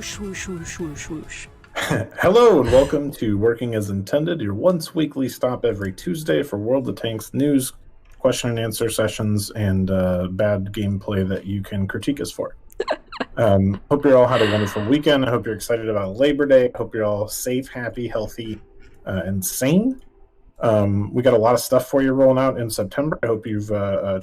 Whoosh, whoosh, whoosh, whoosh, whoosh. Hello and welcome to Working as Intended, your once weekly stop every Tuesday for World of Tanks news, question and answer sessions, and bad gameplay that you can critique us for. Hope you all had a wonderful weekend. I hope you're excited about Labor Day. I hope you're all safe, happy, healthy, and sane. We got a lot of stuff for you rolling out in September. I hope you've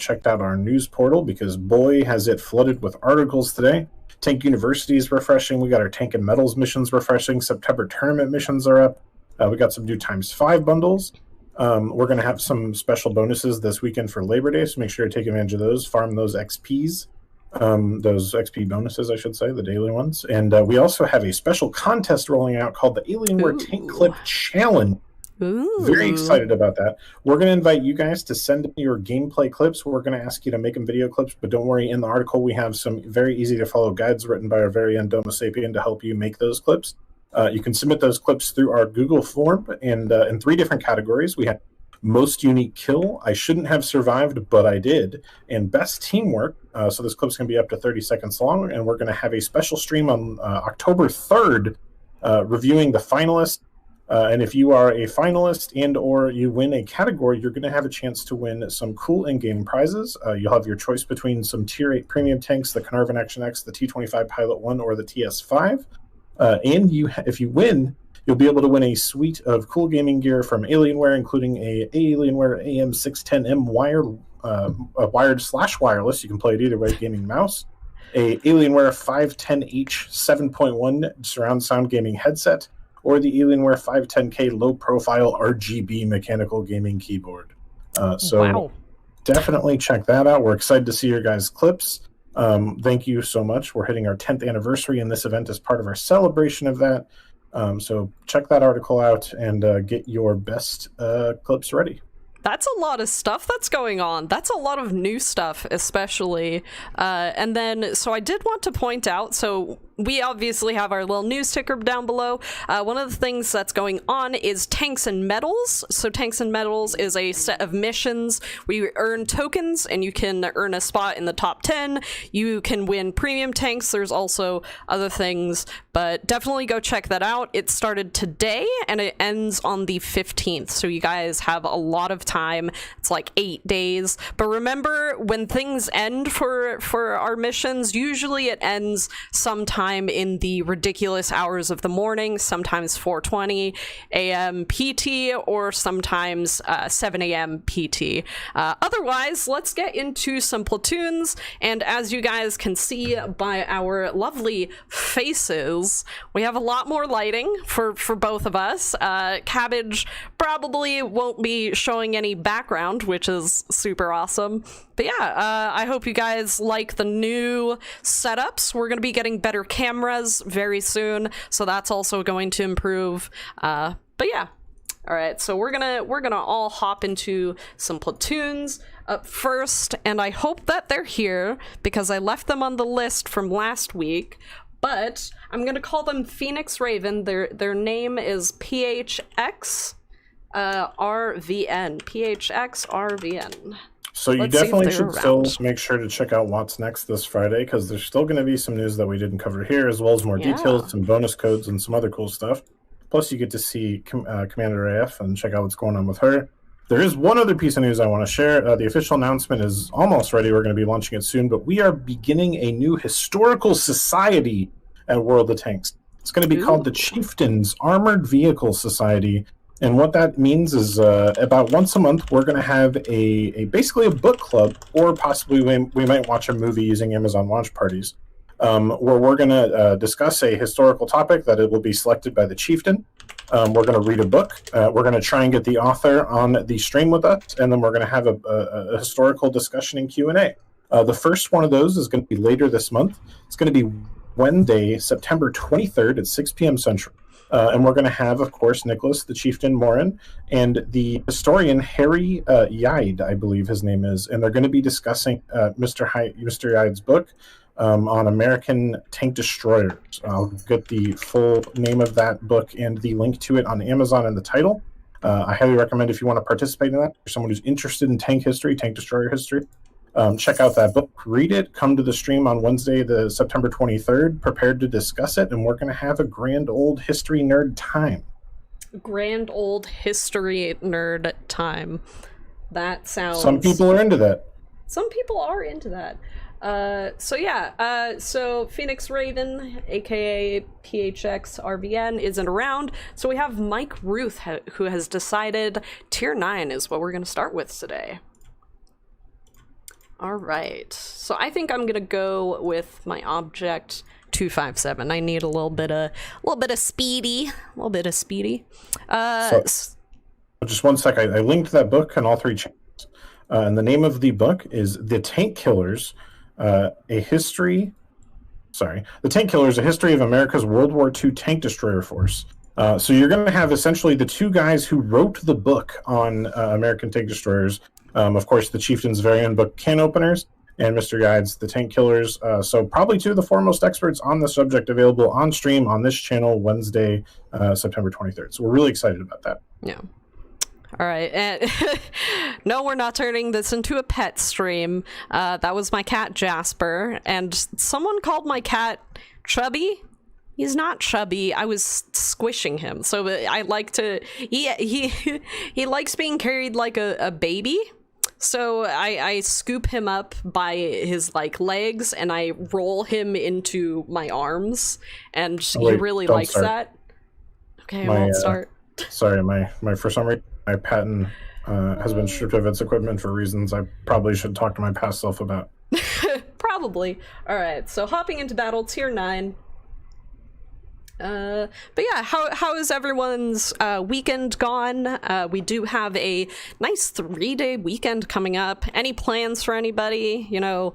checked out our news portal because boy, has it flooded with articles today. Tank University is refreshing. We got our Tank and Metals missions refreshing. September tournament missions are up. We got some new ×5 bundles. We're going to have some special bonuses this weekend for Labor Day, so make sure to take advantage of those. Farm those XPs. Those XP bonuses, I should say, the daily ones. And we also have a special contest rolling out called the Alienware Tank Clip Challenge. Ooh. Very excited about that. We're going to invite you guys to send in your gameplay clips. We're going to ask you to make them video clips, but don't worry, in the article we have some very easy to follow guides written by our very own Domo Sapien to help you make those clips. You can submit those clips through our Google form and in 3 different categories. We have most unique kill, I shouldn't have survived, but I did, and best teamwork. So this clip's going to be up to 30 seconds long, and we're going to have a special stream on October 3rd reviewing the finalists. And if you are a finalist and or you win a category, you're going to have a chance to win some cool in-game prizes. You'll have your choice between some Tier 8 premium tanks, the Carnarvon Action X, the T-25 Pilot 1, or the TS-5. And if you win, you'll be able to win a suite of cool gaming gear from Alienware, including a Alienware AM610M wired/wireless. You can play it either way, gaming mouse. A Alienware 510H 7.1 surround sound gaming headset, or the Alienware 510K low-profile RGB mechanical gaming keyboard. So Definitely check that out. We're excited to see your guys' clips. Thank you so much. We're hitting our 10th anniversary, and this event is part of our celebration of that. So check that article out and get your best clips ready. That's a lot of stuff that's going on. That's a lot of new stuff, especially. And then, so I did want to point out, so we obviously have our little news ticker down below. One of the things that's going on is Tanks and Metals. So Tanks and Metals is a set of missions where you earn tokens and you can earn a spot in the top 10. You can win premium tanks. There's also other things, but definitely go check that out. It started today and it ends on the 15th. So you guys have a lot of time. It's like 8 days. But remember, when things end for our missions, usually it ends sometime in the ridiculous hours of the morning, sometimes 4:20 a.m. PT or sometimes 7 a.m. PT. Otherwise, let's get into some platoons, and as you guys can see by our lovely faces, we have a lot more lighting for both of us. Cabbage probably won't be showing any background, which is super awesome. But yeah, I hope you guys like the new setups. We're going to be getting better cameras very soon, so that's also going to improve. But yeah. All right, so we're gonna all hop into some platoons up first, and I hope that they're here because I left them on the list from last week. But I'm gonna call them Phoenix Raven. Their name is PHX RVN. PHX RVN. So you definitely should still make sure to check out What's Next this Friday, because there's still going to be some news that we didn't cover here, as well as more details, some bonus codes, and some other cool stuff. Plus, you get to see Commander AF and check out what's going on with her. There is one other piece of news I want to share. The official announcement is almost ready. We're going to be launching it soon, but we are beginning a new historical society at World of Tanks. It's going to be called the Chieftains Armored Vehicle Society. And what that means is about once a month, we're going to have basically a book club, or possibly we might watch a movie using Amazon Watch Parties, where we're going to discuss a historical topic that it will be selected by the chieftain. We're going to read a book. We're going to try and get the author on the stream with us, and then we're going to have a historical discussion and Q&A. The first one of those is going to be later this month. It's going to be Wednesday, September 23rd at 6 p.m. Central. And we're going to have, of course, Nicholas, the Chieftain Morin, and the historian Harry Yide, I believe his name is, and they're going to be discussing Mr. Yide's book on American tank destroyers. I'll get the full name of that book and the link to it on Amazon in the title. I highly recommend if you want to participate in that, for someone who's interested in tank history, tank destroyer history. Check out that book, read it, come to the stream on Wednesday, the September 23rd, prepared to discuss it, and we're going to have a grand old history nerd time. Grand old history nerd time. That sounds... Some people are into that. Some people are into that. So Phoenix Raven, aka PHX RVN, isn't around. So we have Mike Ruth, who has decided Tier 9 is what we're going to start with today. All right. So I think I'm going to go with my object 257. I need a little bit of speedy. Just one sec. I linked that book on all three channels. And the name of the book is The Tank Killers, The Tank Killers, A History of America's World War II Tank Destroyer Force. So you're going to have essentially the two guys who wrote the book on American tank destroyers. Of course, the Chieftain's very own book, Can Openers, and Mr. Guide's The Tank Killers. So probably two of the foremost experts on the subject available on stream on this channel Wednesday, September 23rd. So we're really excited about that. Yeah. All right. And no, we're not turning this into a pet stream. That was my cat Jasper, and someone called my cat chubby. He's not chubby. I was squishing him. So I like to... He likes being carried like a baby. So I scoop him up by his legs and I roll him into my arms, and he really likes that. Okay, I won't start. Sorry, for some reason my patent has been stripped of its equipment for reasons I probably should talk to my past self about. Probably. All right, so hopping into battle, Tier 9. But yeah, how is everyone's weekend gone? We do have a nice 3-day weekend coming up. Any plans for anybody? You know,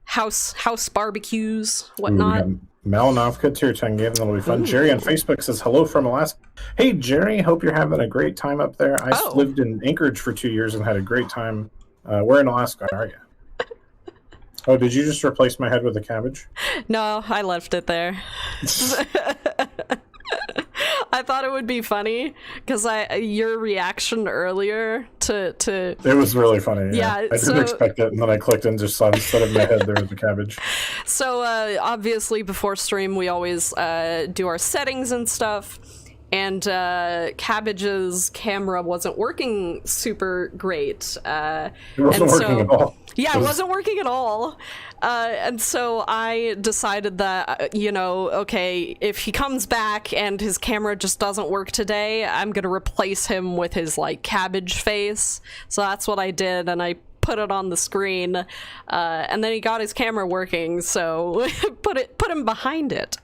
house barbecues, whatnot? Malanovka Tier 10 game, that'll be fun. Ooh. Jerry on Facebook says hello from Alaska. Hey Jerry, hope you're having a great time up there. I lived in Anchorage for 2 years and had a great time. Where in Alaska are you? Oh, did you just replace my head with a cabbage? No, I left it there. I thought it would be funny because your reaction earlier to it was really funny. Yeah, I didn't expect it, and then I clicked and just saw instead of my head there was a cabbage. So obviously before stream we always do our settings and stuff, and Cabbage's camera wasn't working super great. It wasn't working at all. Yeah, it wasn't working at all. And so I decided that, okay, if he comes back and his camera just doesn't work today, I'm going to replace him with his, cabbage face. So that's what I did, and I put it on the screen. And then he got his camera working, so put him behind it.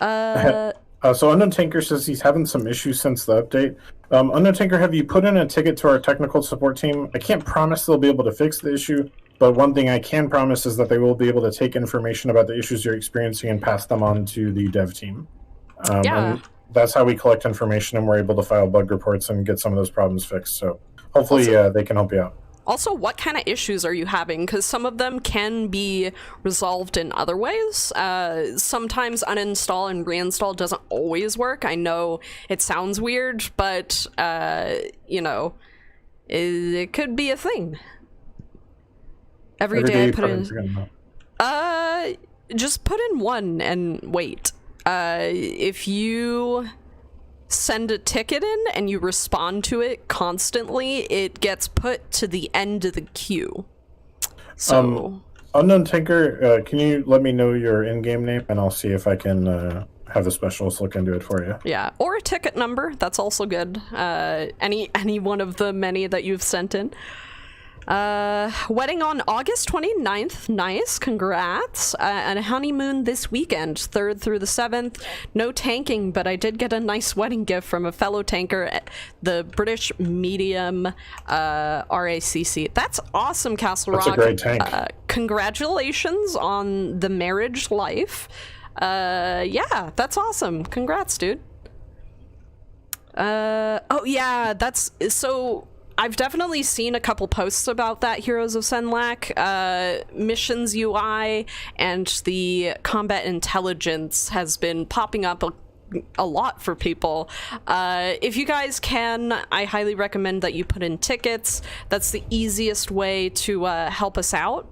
So Unknown Tanker says he's having some issues since the update. Unknown Tanker, have you put in a ticket to our technical support team? I can't promise they'll be able to fix the issue, but one thing I can promise is that they will be able to take information about the issues you're experiencing and pass them on to the dev team. And that's how we collect information, and we're able to file bug reports and get some of those problems fixed. So hopefully they can help you out. Also, what kind of issues are you having? Because some of them can be resolved in other ways. Sometimes uninstall and reinstall doesn't always work. I know it sounds weird, but, it could be a thing. Every day I put in... just put in 1 and wait. If you send a ticket in and you respond to it constantly, it gets put to the end of the queue. So Unknown Tinker, can you let me know your in-game name, and I'll see if I can have the specialist look into it for you. Yeah, or a ticket number, that's also good. Any one of the many that you've sent in. Wedding on August 29th. Nice, congrats. And a honeymoon this weekend, 3rd through the 7th. No tanking, but I did get a nice wedding gift from a fellow tanker at the British Medium RACC. That's awesome, Castle Rock. That's a great tank. Congratulations on the marriage life. Yeah, that's awesome. Congrats, dude. Oh yeah, that's so... I've definitely seen a couple posts about that Heroes of Senlac. Missions UI and the combat intelligence has been popping up a lot for people. If you guys can, I highly recommend that you put in tickets. That's the easiest way to help us out.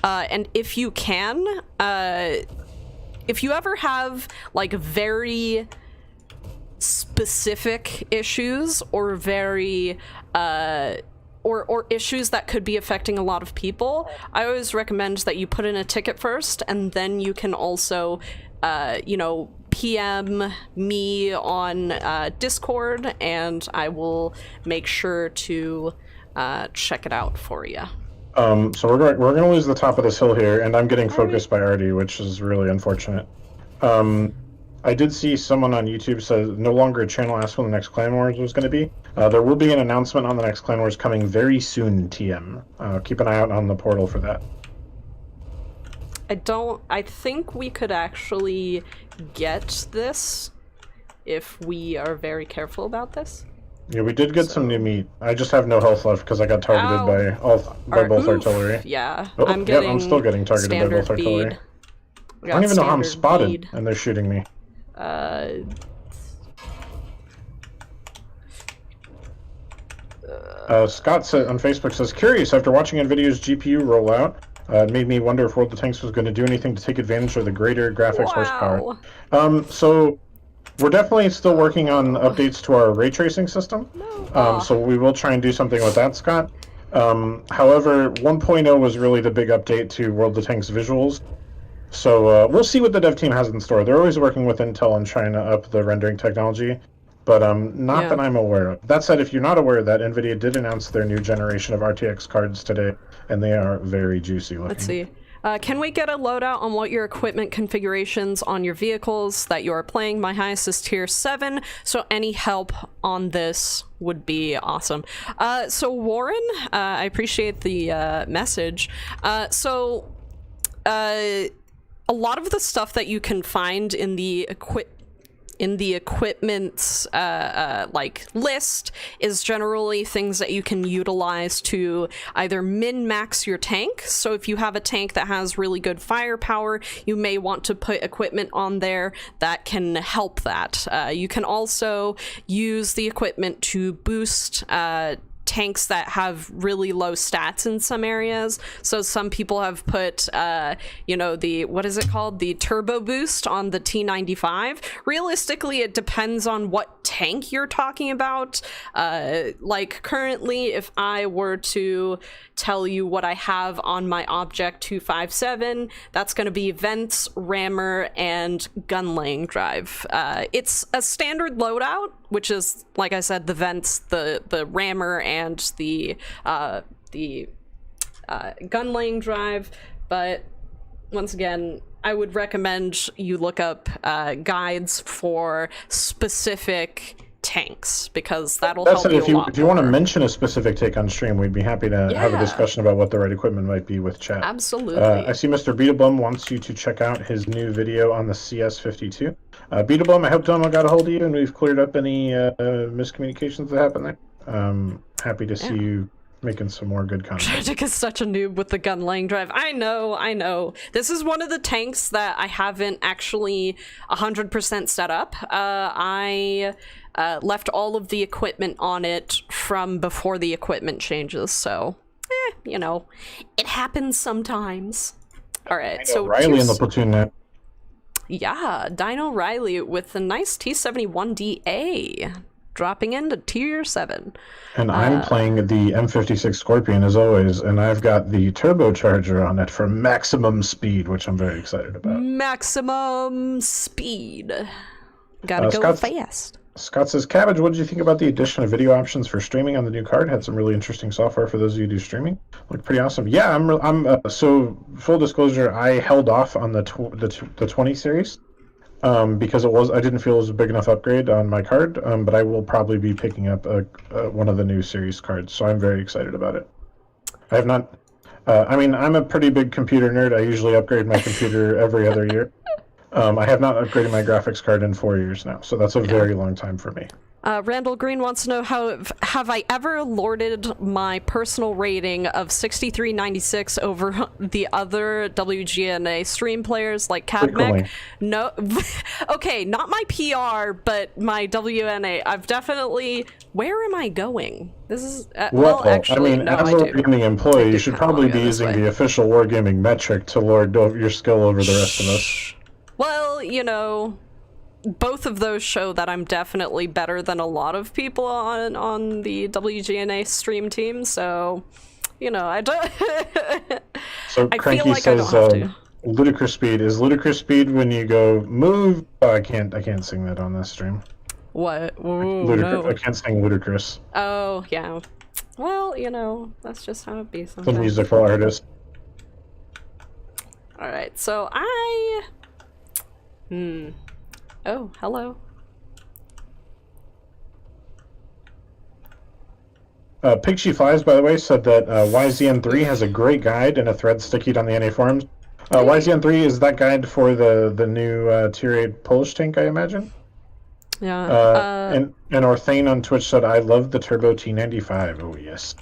And if you can, if you ever have like very specific issues or very or issues that could be affecting a lot of people, I always recommend that you put in a ticket first, and then you can also you know, PM me on Discord, and I will make sure to check it out for you. So we're going to lose the top of this hill here, and I'm getting focused by Artie, which is really unfortunate. I did see someone on YouTube says no longer a channel asked when the next Clan Wars was going to be. There will be an announcement on the next Clan Wars coming very soon, TM. Keep an eye out on the portal for that. I think we could actually get this if we are very careful about this. Yeah, we did get some new meat. I just have no health left because I got targeted by both artillery. Yeah, oh, I'm still getting targeted by both artillery. I don't even know how I'm spotted, and they're shooting me. Scott said, on Facebook says, curious, after watching NVIDIA's GPU rollout, it made me wonder if World of Tanks was going to do anything to take advantage of the greater graphics horsepower. So we're definitely still working on updates to our ray tracing system. So we will try and do something with that, Scott. However, 1.0 was really the big update to World of Tanks visuals. So we'll see what the dev team has in store. They're always working with Intel and trying to up the rendering technology, but not that I'm aware of. That said, if you're not aware of that, NVIDIA did announce their new generation of RTX cards today, and they are very juicy looking. Let's see. Can we get a loadout on what your equipment configurations on your vehicles that you are playing? My highest is tier 7, so any help on this would be awesome. So Warren, I appreciate the message. A lot of the stuff that you can find in the equipment's like list is generally things that you can utilize to either min-max your tank. So if you have a tank that has really good firepower, you may want to put equipment on there that can help that. You can also use the equipment to boost tanks that have really low stats in some areas. So some people have put, you know, the, what is it called? The turbo boost on the T95. Realistically, it depends on what tank you're talking about. Like currently, if I were to tell you what I have on my Object 257, that's going to be vents, rammer, and gun laying drive. It's a standard loadout, which is, like I said, the vents, the rammer, and the gun laying drive. But once again, I would recommend you look up guides for specific tanks, because that'll help you a lot. If you want to mention a specific take on stream, we'd be happy to have a discussion about what the right equipment might be with chat. Absolutely. I see Mr. Beetlebum wants you to check out his new video on the CS52. Beetlebum, I hope Domo got a hold of you and we've cleared up any miscommunications that happened there. Happy to see you making some more good content. Tragic is such a noob with the gun laying drive. I know. This is one of the tanks that I haven't actually 100% set up. I left all of the equipment on it from before the equipment changes, so you know, it happens sometimes. All right, so Riley in the platoon now. Yeah, Dino Riley with the nice T71DA dropping into tier 7. And I'm playing the M56 Scorpion as always, and I've got the turbocharger on it for maximum speed, which I'm very excited about. Maximum speed. Gotta go fast. Scott says, Cabbage, what did you think about the addition of video options for streaming on the new card? Had some really interesting software for those of you who do streaming. Looked pretty awesome. Yeah, so full disclosure, I held off on the 20 series because I didn't feel it was a big enough upgrade on my card, but I will probably be picking up one of the new series cards, so I'm very excited about it. I have not, I mean, I'm a pretty big computer nerd. I usually upgrade my computer every other year. I have not upgraded my graphics card in 4 years now, so that's a very long time for me. Randall Green wants to know have I ever lorded my personal rating of 63.96 over the other WGNA stream players like Cadmec? No. Okay, not my PR, but my WNA. I've definitely. Where am I going? This is well, actually, I mean, no, as a Wargaming employee, you should probably be using the official Wargaming metric to lord your skill over the rest of us. Well, you know. Both of those show that I'm definitely better than a lot of people on the WGNA stream team, so, you know, I don't... So Cranky says, ludicrous speed. Is ludicrous speed when you go, move? Oh, I can't sing that on this stream. What? Ooh, no. I can't sing ludicrous. Oh, yeah. Well, you know, that's just how it be sometimes. The musical artist. Alright, so Oh, hello. Pig Flies, by the way, said that YZN3 has a great guide and a thread stickied on the NA forums. YZN3 is that guide for the new Tier 8 Polish tank, I imagine? Yeah. And Orthane on Twitch said, I love the Turbo T95. Oh, yes.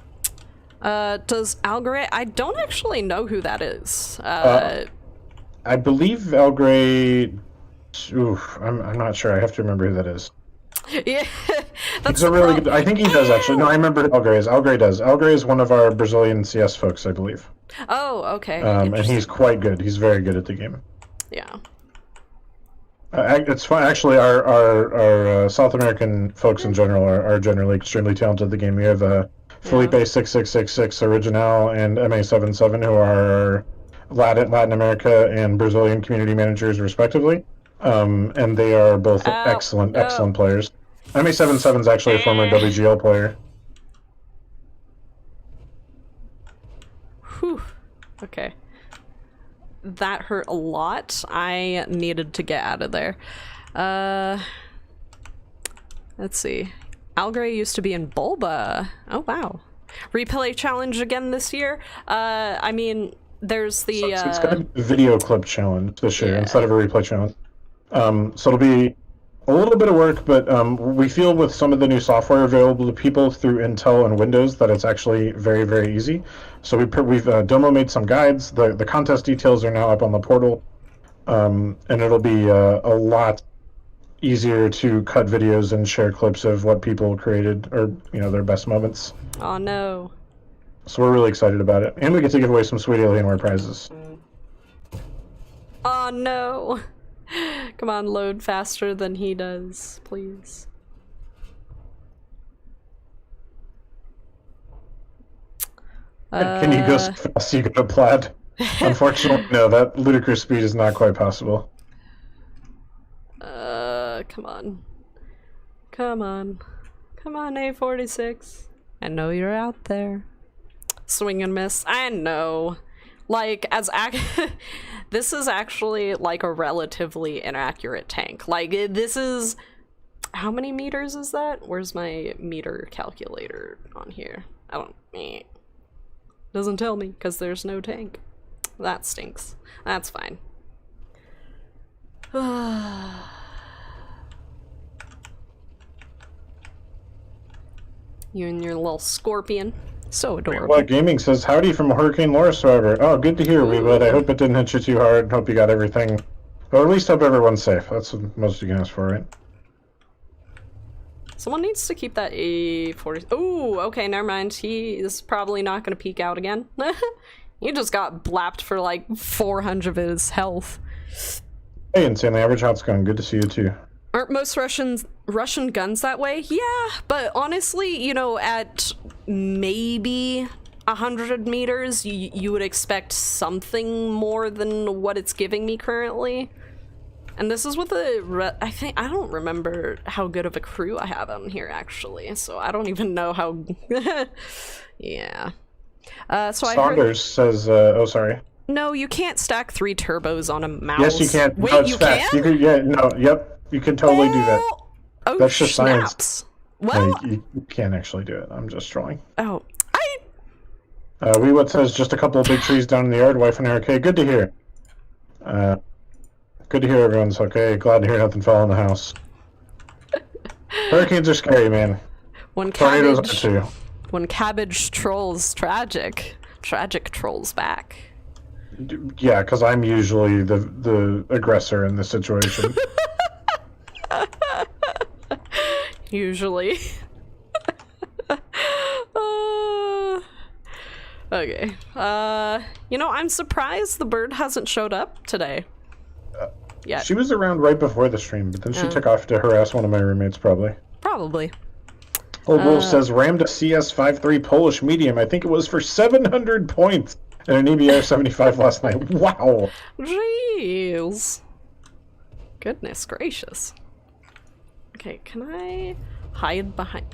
Does Algray... I don't actually know who that is. I believe Algray... Oof, I'm not sure. I have to remember who that is. Yeah, that's a really good. I think he does actually. No, I remember who Algray is. Algray does. Algray is one of our Brazilian CS folks, I believe. Oh, okay. And he's quite good. He's very good at the game. Yeah. It's fun. Actually, our South American folks in general are generally extremely talented at the game. We have Felipe 6666 Original and MA77 who are Latin America and Brazilian community managers respectively. And they are both excellent players. MA77 is actually a former WGL player. Whew. Okay. That hurt a lot. I needed to get out of there. Let's see. Algray used to be in Bulba. Oh, wow. Replay challenge again this year? I mean, there's the... So it's going to be a video clip challenge this year instead of a replay challenge. So it'll be a little bit of work, but we feel with some of the new software available to people through Intel and Windows that it's actually very, very easy. So we've demo made some guides. The contest details are now up on the portal, and it'll be a lot easier to cut videos and share clips of what people created or their best moments. Oh no! So we're really excited about it, and we get to give away some sweet Alienware prizes. Oh no! Come on, load faster than he does, please. Can you go so fast you go plaid? Unfortunately, no, that ludicrous speed is not quite possible. Come on. Come on. Come on, A46. I know you're out there. Swing and miss. I know. Like, this is actually, like, a relatively inaccurate tank. Like, this is... How many meters is that? Where's my meter calculator on here? I don't... Doesn't tell me, because there's no tank. That stinks. That's fine. You and your little scorpion. So adorable. What Gaming says, howdy from Hurricane Laura Survivor. Oh, good to hear, Weebud. I hope it didn't hit you too hard. Hope you got everything. Or at least hope everyone's safe. That's what most you can ask for, right? Someone needs to keep that A40. Ooh, okay, never mind. He is probably not going to peek out again. He just got blapped for like 400 of his health. Hey, Insanely Average, how's it going? Good to see you too. Aren't most Russian guns that way? Yeah, but honestly, at maybe 100 meters, you would expect something more than what it's giving me currently. And this is with I don't remember how good of a crew I have on here, actually, so I don't even know how... Yeah. So Saunders says, oh, sorry. No, you can't stack 3 turbos on a mouse. Yes, you can. Wait, no, it's you fast. can? Yep. You can totally do that. Oh, that's just snaps. Science. Well, no, you can't actually do it. I'm just trolling. Oh, What says just a couple of big trees down in the yard. Wife and I are okay. Good to hear. Good to hear everyone's okay. Glad to hear nothing fell in the house. Hurricanes are scary, man. Tornadoes are too. When cabbage trolls tragic trolls back. Yeah, because I'm usually the aggressor in this situation. Usually. Okay. You know, I'm surprised the bird hasn't showed up today. Yet. She was around right before the stream, but then she took off to harass one of my roommates, probably. Probably. Old Wolf says, rammed a CS53 Polish medium. I think it was for 700 points and an EBR 75 last night. Wow. Jeez. Goodness gracious. Okay, can I hide behind...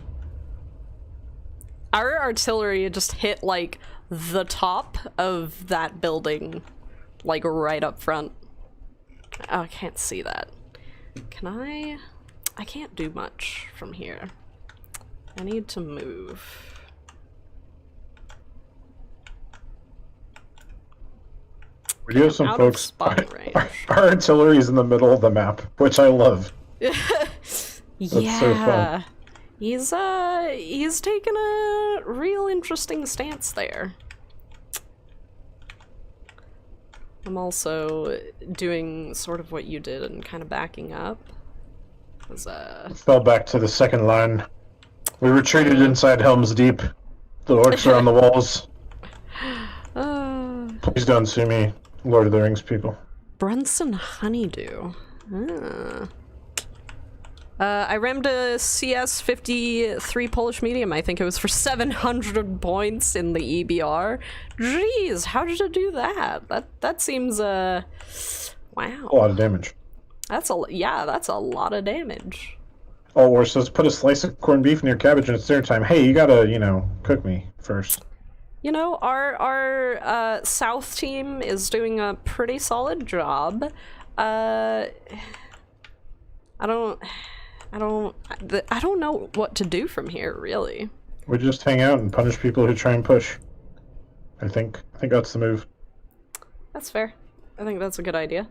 Our artillery just hit, like, the top of that building, like, right up front. Oh, I can't see that. Can I can't do much from here. I need to move. We do have some folks. Our artillery's in the middle of the map, which I love. That's so fun. He's taken a real interesting stance there. I'm also doing sort of what you did and kind of backing up. Fell back to the second line. We retreated inside Helm's Deep. The orcs are on the walls. Please don't sue me, Lord of the Rings people. Brunson Honeydew. I rammed a CS53 Polish medium. I think it was for 700 points in the EBR. Jeez, how did it do that? That seems wow. A lot of damage. That's a lot of damage. Oh, or says put a slice of corned beef near cabbage and it's dinner time. Hey, you gotta, cook me first. You know, our South team is doing a pretty solid job. I don't know what to do from here, really. We just hang out and punish people who try and push. I think that's the move. That's fair. I think that's a good idea.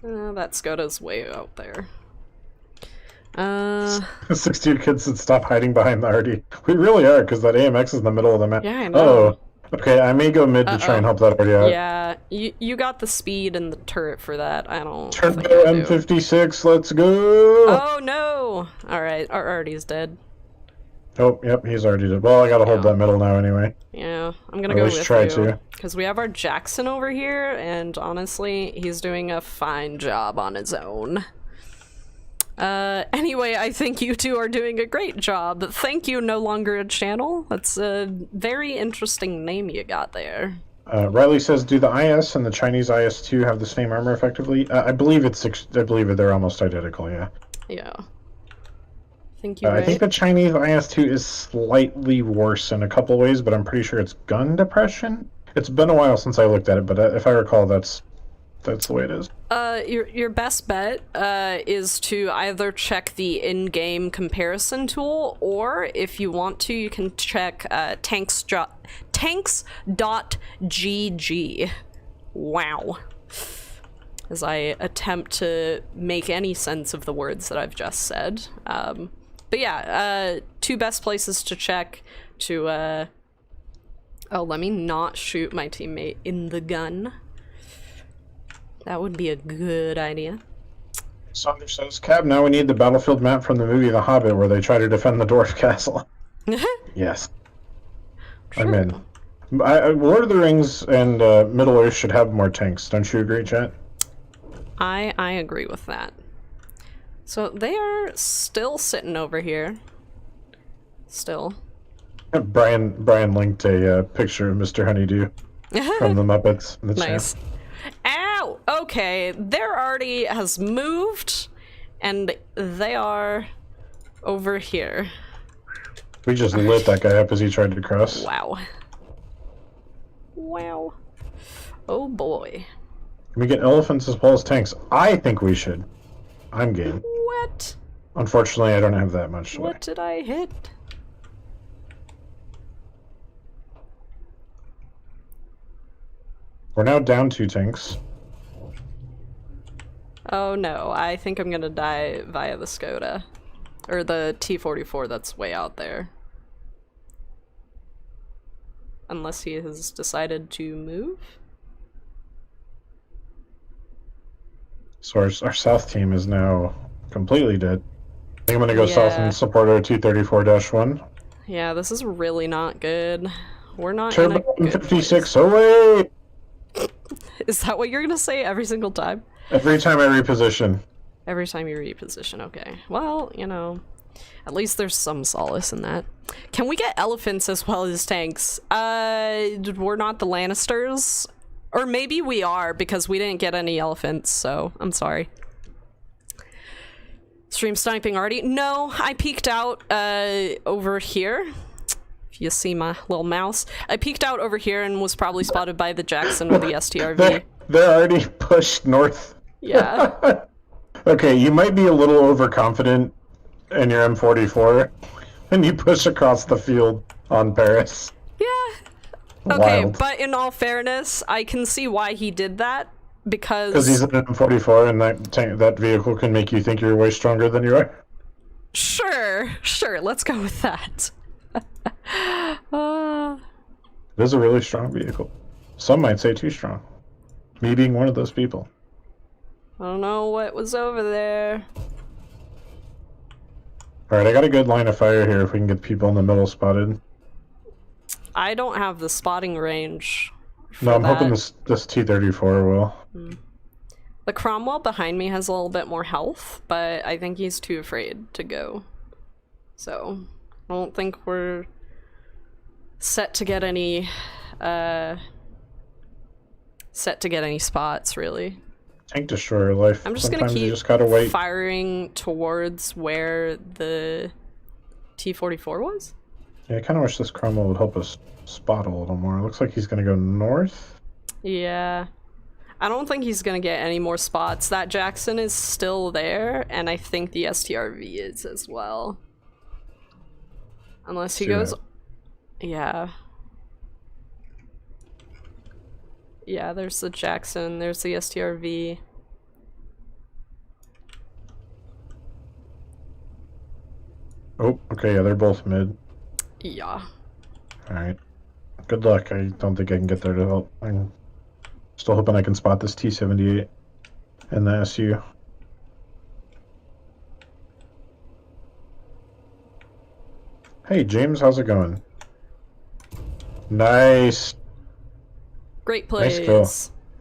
That Skoda's way out there. 16 kids said stop hiding behind the RD. We really are, because that AMX is in the middle of the map. Yeah, I know. Oh, okay, I may go mid to try and help that RD out. Yeah, you got the speed and the turret for that. I don't think I do. M56, let's go! Oh no! Alright, our RD's dead. Oh, yep, he's already dead. Well, I gotta hold that middle now anyway. Yeah, I'm gonna go with you. Because we have our Jackson over here, and honestly, he's doing a fine job on his own. Anyway, I think you two are doing a great job. Thank you, No Longer a Channel. That's a very interesting name you got there. Riley says, do the IS and the Chinese IS-2 have the same armor effectively? I believe they're almost identical, yeah. Yeah. I think the Chinese IS-2 is slightly worse in a couple ways, but I'm pretty sure it's gun depression. It's been a while since I looked at it, but if I recall, that's the way it is. Your best bet is to either check the in-game comparison tool, or if you want to, you can check tanks.gg. Wow. As I attempt to make any sense of the words that I've just said. But yeah, two best places to check to, oh, let me not shoot my teammate in the gun. That would be a good idea. Saunders says, Cab, now we need the battlefield map from the movie The Hobbit where they try to defend the dwarf castle. Yes. Sure. I'm in. Lord of the Rings and Middle-earth should have more tanks. Don't you agree, chat? I agree with that. So they are still sitting over here. Still. Brian linked a picture of Mr. Honeydew from the Muppets in the nice. Chat. Ow! Okay, their already has moved, and they are over here. We just lit that guy up as he tried to cross. Wow. Wow. Oh boy. Can we get elephants as well as tanks? I think we should. I'm game. What? Unfortunately, I don't have that much. What did I hit? We're now down 2 tanks. Oh no, I think I'm gonna die via the Skoda. Or the T-44 that's way out there. Unless he has decided to move? So our south team is now completely dead. I think I'm gonna go south and support our T-34-1. Yeah, this is really not good. We're not Turbo in a good 56 place. away! Is that what you're gonna say every single time? Every time I reposition. Every time you reposition, okay. Well, you know, at least there's some solace in that. Can we get elephants as well as tanks? We're not the Lannisters. Or maybe we are, because we didn't get any elephants, so I'm sorry. Stream sniping already? No, I peeked out over here. If you see my little mouse. I peeked out over here and was probably spotted by the Jackson or the STRV. They're already pushed north. Yeah. Okay, you might be a little overconfident in your M44, and you push across the field on Paris. Yeah. Okay, Wild. but in all fairness, I can see why he did that, because he's an M44 and that vehicle can make you think you're way stronger than you are? Sure, let's go with that. It is a really strong vehicle. Some might say too strong. Me being one of those people. I don't know what was over there. Alright, I got a good line of fire here if we can get people in the middle spotted. I don't have the spotting range. No, I'm hoping this T-34 will. The Cromwell behind me has a little bit more health, but I think he's too afraid to go. So, I don't think we're set to get any spots, really. Tank destroyer life. I'm just Sometimes gonna you keep just gotta wait. firing towards where the T-44 was. Yeah, I kind of wish this Cromwell would help us spot a little more. It looks like he's gonna go north. Yeah. I don't think he's gonna get any more spots. That Jackson is still there, and I think the STRV is as well. Unless he goes... Yeah. Yeah, there's the Jackson, there's the STRV. Oh, okay, yeah, they're both mid. Yeah. Alright. Good luck. I don't think I can get there to help. I'm still hoping I can spot this T-78 in the SU. Hey, James, how's it going? Nice. Great plays. Nice kill.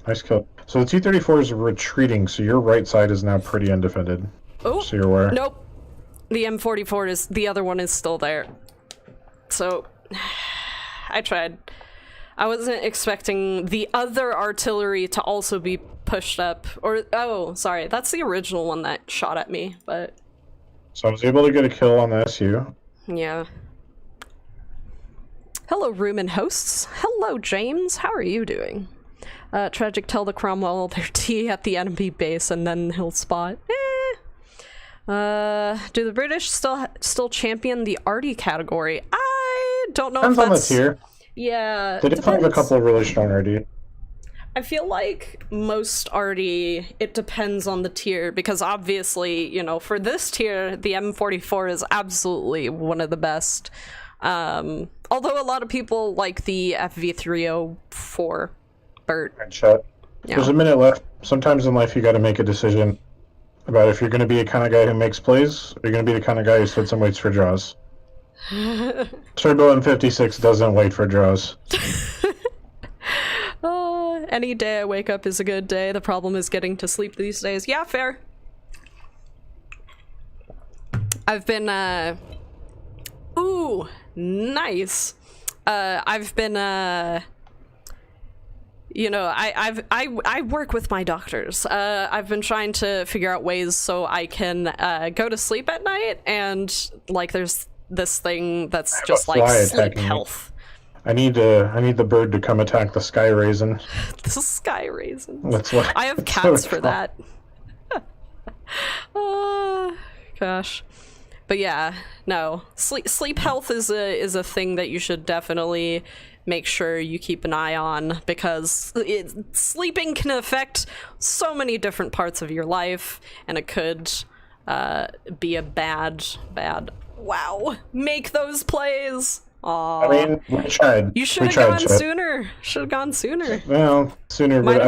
Nice kill. So the T-34 is retreating, so your right side is now pretty undefended. Oh, so you're aware. Nope. The M44 is... The other one is still there. So... I tried. I wasn't expecting the other artillery to also be pushed up. Or... Oh, sorry. That's the original one that shot at me, but... So I was able to get a kill on the SU. Yeah. Hello, room and hosts. Hello, James. How are you doing? Tragic, tell the Cromwell their T at the enemy base and then he'll spot. Do the British still champion the arty category? I don't know if that's... Depends on the tier. Yeah, they depend on a couple of really strong arty. I feel like most arty, it depends on the tier, because obviously, you know, for this tier, the M44 is absolutely one of the best. Although a lot of people like the FV304 Bert. Shot. Yeah. There's a minute left. Sometimes in life you got to make a decision about if you're going to be a kind of guy who makes plays, or you're going to be the kind of guy who sits and waits for draws. Turbo M56 doesn't wait for draws. Any day I wake up is a good day. The problem is getting to sleep these days. Yeah, fair. I've been, Ooh, nice. I've been, you know, I work with my doctors. I've been trying to figure out ways so I can, go to sleep at night, and, like, there's this thing that's just, like, sleep health. I need the bird to come attack the sky raisin. The sky raisin. That's what I have cats for that. Oh, gosh. But yeah, no. Sleep health is a thing that you should definitely make sure you keep an eye on, because sleeping can affect so many different parts of your life, and it could be a bad. Wow, make those plays. Aww. I mean, we tried. You should have gone sooner. Should have gone sooner. Well, sooner, but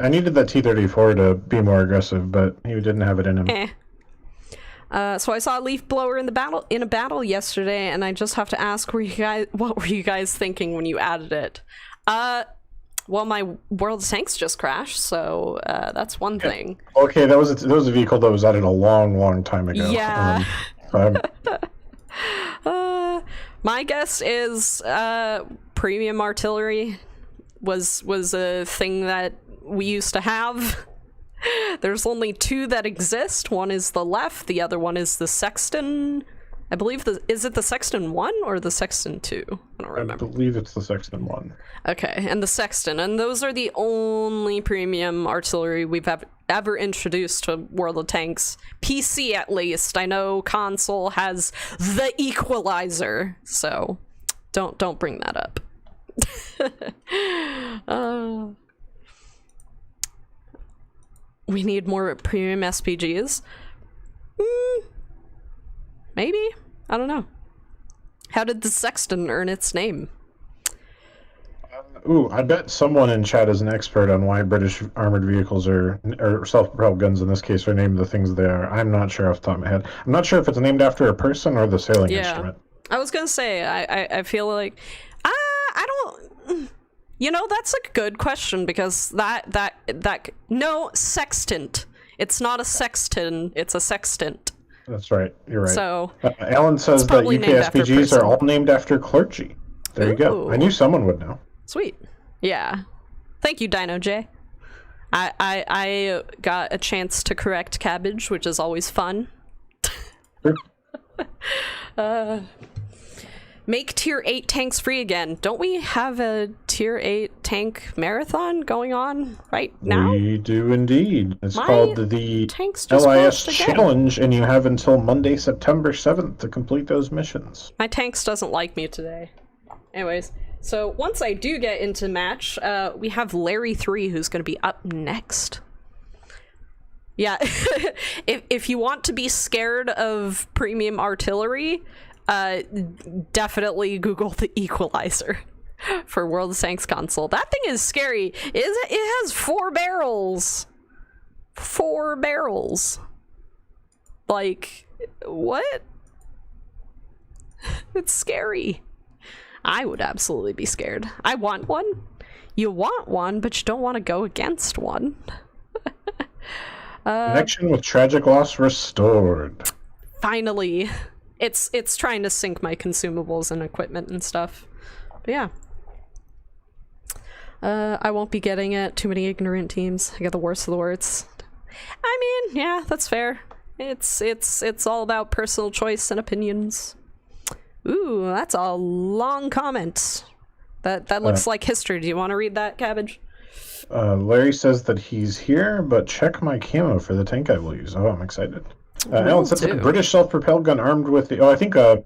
I needed that T-34 to be more aggressive, but he didn't have it in him. So I saw a leaf blower in a battle yesterday, and I just have to ask, what were you guys thinking when you added it? Well, my World of Tanks just crashed, so that's one thing. Okay, that was a vehicle that was added a long time ago. Yeah. My guess is premium artillery was a thing that we used to have. There's only two that exist. One is the left, the other one is the Sexton. I believe is it the Sexton 1 or the Sexton 2? I don't remember. I believe it's the Sexton 1. Okay, and the Sexton, and those are the only premium artillery we've ever introduced to World of Tanks. PC at least. I know console has the Equalizer, so don't bring that up. We need more premium SPGs. Maybe? I don't know. How did the Sexton earn its name? I bet someone in chat is an expert on why British armored vehicles or self-propelled guns in this case are named the things they are. I'm not sure off the top of my head. I'm not sure if it's named after a person or the sailing instrument. I was gonna say, I feel like I don't. You know, that's a good question, because no, sextant. It's not a sexton, it's a sextant. That's right. You're right. So Alan says that UK SPGs are all named after clergy. There you go. I knew someone would know. Sweet. Yeah. Thank you, Dino J. I got a chance to correct Cabbage, which is always fun. Make tier 8 tanks free again. Don't we have a tier 8 tank marathon going on right now? We do indeed. It's called the LIS Challenge, and you have until Monday, September 7th to complete those missions. My tanks doesn't like me today. Anyways, so once I do get into match, we have Larry 3 who's going to be up next. Yeah, if you want to be scared of premium artillery, definitely Google the Equalizer for World of Tanks console. That thing is scary. It has 4 barrels. 4 barrels. Like, what? It's scary. I would absolutely be scared. I want one. You want one, but you don't want to go against one. Connection with tragic loss restored. Finally. It's trying to sync my consumables and equipment and stuff. But yeah. I won't be getting it. Too many ignorant teams. I got the worst of the worst. I mean, yeah, that's fair. It's all about personal choice and opinions. Ooh, that's a long comment. That looks like history. Do you want to read that, Cabbage? Larry says that he's here, but check my camo for the tank I will use. Oh, I'm excited. Alan says a British self-propelled gun armed with the...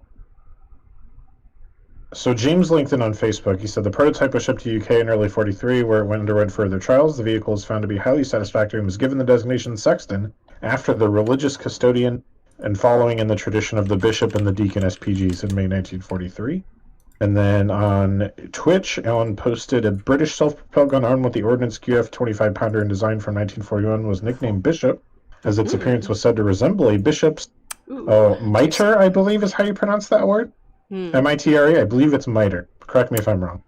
So James Langton on Facebook, he said the prototype was shipped to UK in early 43, where it underwent further trials. The vehicle is found to be highly satisfactory and was given the designation Sexton after the religious custodian and following in the tradition of the Bishop and the Deacon SPGs in May 1943. And then on Twitch, Alan posted a British self-propelled gun armed with the Ordnance QF 25-pounder and designed from 1941 was nicknamed Bishop, as its appearance was said to resemble a bishop's mitre, I believe is how you pronounce that word. M-I-T-R-E, I believe it's mitre. Correct me if I'm wrong.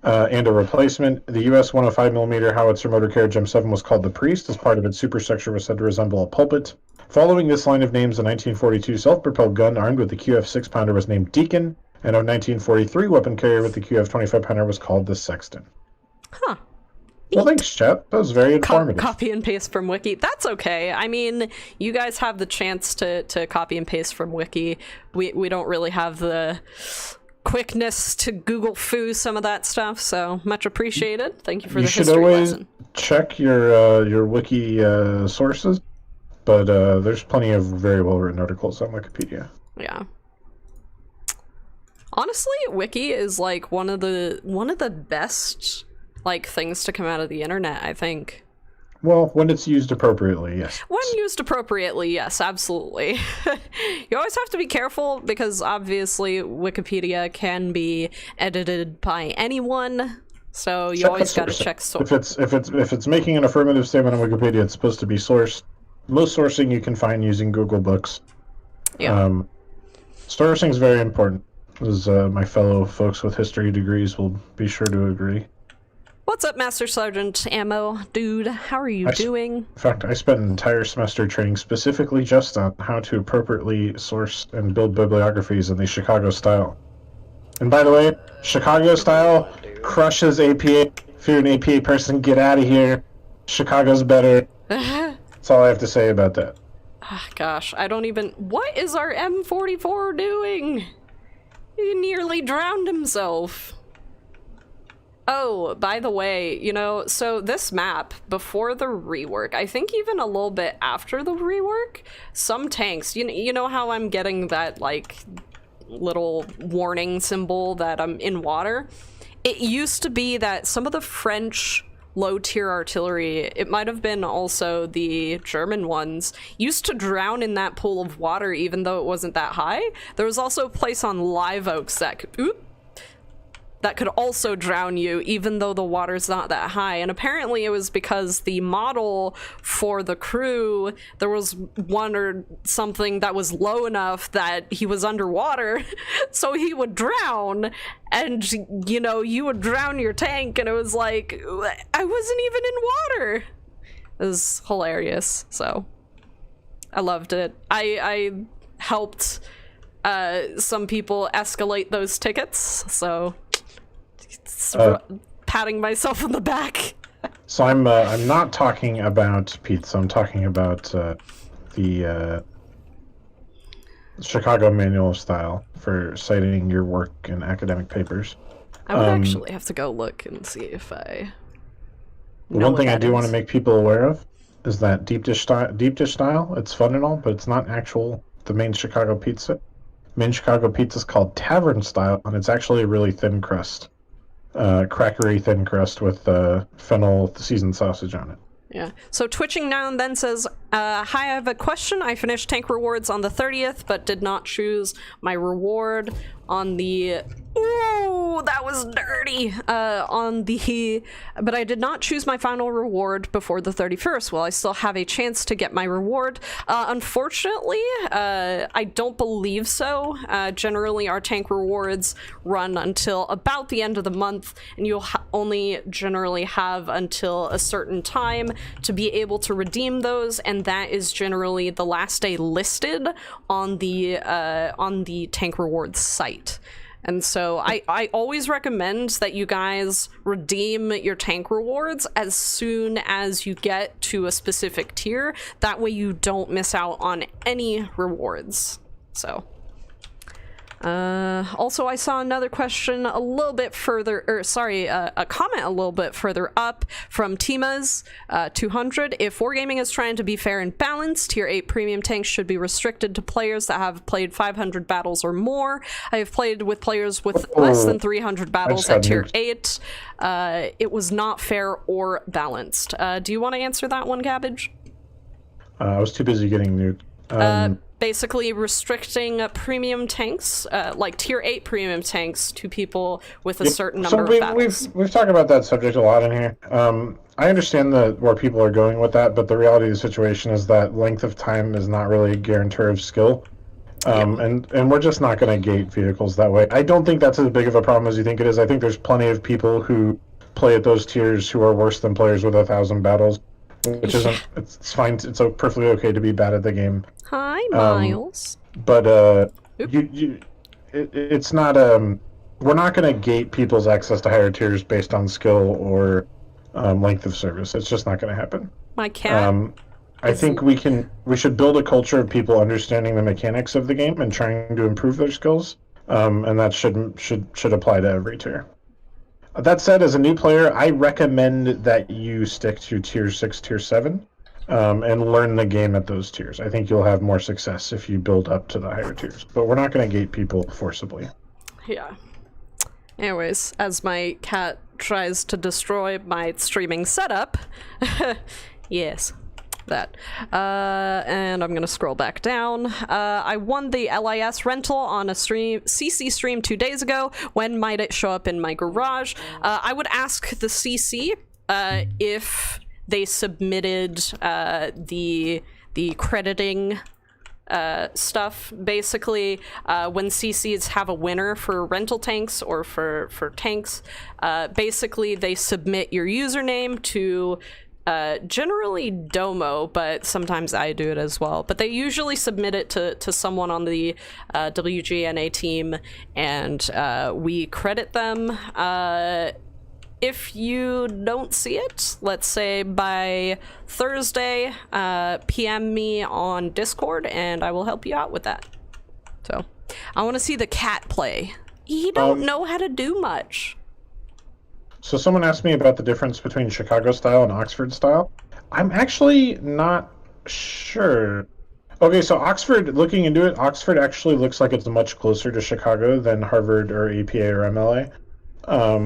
And a replacement. The US 105mm howitzer motor carriage M7 was called the Priest, as part of its superstructure was said to resemble a pulpit. Following this line of names, a 1942 self-propelled gun armed with the QF 6-pounder was named Deacon, and a 1943 weapon carrier with the QF 25-pounder was called the Sexton. Huh. Well, thanks, chat. That was very informative. Copy and paste from Wiki. That's okay. I mean, you guys have the chance to copy and paste from Wiki. We don't really have the quickness to Google foo some of that stuff, so much appreciated. Thank you for the history lesson. You should always check your Wiki sources. but there's plenty of very well-written articles on Wikipedia. Yeah. Honestly, Wiki is like one of the best like things to come out of the internet, I think. Well, when it's used appropriately, yes. When used appropriately, yes, absolutely. You always have to be careful because obviously Wikipedia can be edited by anyone, so you always got to check source. If it's making an affirmative statement on Wikipedia, it's supposed to be sourced. Most sourcing you can find using Google Books. Yeah. Sourcing is very important, as my fellow folks with history degrees will be sure to agree. What's up, Master Sergeant Ammo? Dude, how are you doing? In fact, I spent an entire semester training specifically just on how to appropriately source and build bibliographies in the Chicago style. And by the way, Chicago style crushes APA. If you're an APA person, get out of here. Chicago's better. That's all I have to say about that. Gosh, I don't even... What is our M44 doing? He nearly drowned himself. Oh, by the way, you know, so this map, before the rework, I think even a little bit after the rework, some tanks, you know how I'm getting that, like, little warning symbol that I'm in water? It used to be that some of the French low-tier artillery, it might have been also the German ones, used to drown in that pool of water even though it wasn't that high. There was also a place on Live Oaks that could also drown you even though the water's not that high. And apparently it was because the model for the crew, there was one or something that was low enough that he was underwater, so he would drown, and, you know, you would drown your tank, and it was like, I wasn't even in water. It was hilarious, so I loved it. I helped some people escalate those tickets, so patting myself on the back. So I'm not talking about pizza. I'm talking about the Chicago manual style for citing your work in academic papers. I would actually have to go look and see if I. One thing I do want to make people aware of is that deep dish style. It's fun and all, but it's not the main Chicago pizza. Main Chicago pizza is called tavern style, and it's actually a really thin crust. Crackery thin crust with fennel seasoned sausage on it. Yeah. So Twitching Now and Then says, hi, I have a question. I finished Tank Rewards on the 30th, but did not choose my reward on the... Ooh, that was dirty! But I did not choose my final reward before the 31st. Will I still have a chance to get my reward? Unfortunately, I don't believe so. Generally, our tank rewards run until about the end of the month, and you'll only generally have until a certain time to be able to redeem those, and that is generally the last day listed on the tank rewards site. And so I always recommend that you guys redeem your tank rewards as soon as you get to a specific tier. That way you don't miss out on any rewards. So also, I saw another question a little bit further, a comment a little bit further up from Tima's 200. If Wargaming is trying to be fair and balanced, Tier 8 premium tanks should be restricted to players that have played 500 battles or more. I have played with players with less than 300 battles at Tier 8. It was not fair or balanced. Do you want to answer that one, Cabbage? I was too busy getting nuked. Basically restricting premium tanks, like Tier 8 premium tanks, to people with a certain number of battles. We've talked about that subject a lot in here. I understand where people are going with that, but the reality of the situation is that length of time is not really a guarantor of skill. And we're just not going to gate vehicles that way. I don't think that's as big of a problem as you think it is. I think there's plenty of people who play at those tiers who are worse than players with 1,000 battles. Which isn't, it's fine, it's perfectly okay to be bad at the game. Hi, Miles. But it's not, we're not going to gate people's access to higher tiers based on skill or length of service. It's just not going to happen. My cat. I think we should build a culture of people understanding the mechanics of the game and trying to improve their skills, and that should apply to every tier. That said, as a new player, I recommend that you stick to Tier 6, Tier 7. and learn the game at those tiers. I think you'll have more success if you build up to the higher tiers. But we're not going to gate people forcibly. Yeah. Anyways, as my cat tries to destroy my streaming setup, yes, that. And I'm gonna scroll back down. I won the LIS rental on a CC stream 2 days ago. When might it show up in my garage? I would ask the CC if they submitted the crediting stuff. Basically, when CCs have a winner for rental tanks or for tanks, basically they submit your username to generally Domo, but sometimes I do it as well. But they usually submit it to someone on the WGNA team, and we credit them. If you don't see it, let's say by Thursday, PM me on Discord and I will help you out with that. So, I want to see the cat play. He don't know how to do much. So someone asked me about the difference between Chicago style and Oxford style. I'm actually not sure. Okay, so Oxford, looking into it, Oxford actually looks like it's much closer to Chicago than Harvard or APA or MLA.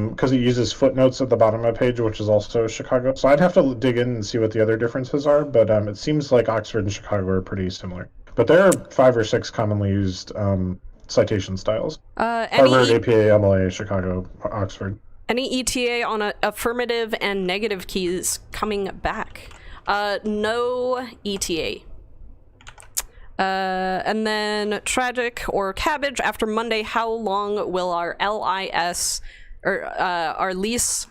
Because it uses footnotes at the bottom of the page, which is also Chicago. So I'd have to dig in and see what the other differences are, but it seems like Oxford and Chicago are pretty similar. But there are 5 or 6 commonly used citation styles. Harvard, APA, MLA, Chicago, Oxford. Any ETA on affirmative and negative keys coming back? No ETA. And then tragic or cabbage, after Monday, how long will our LIS or our lease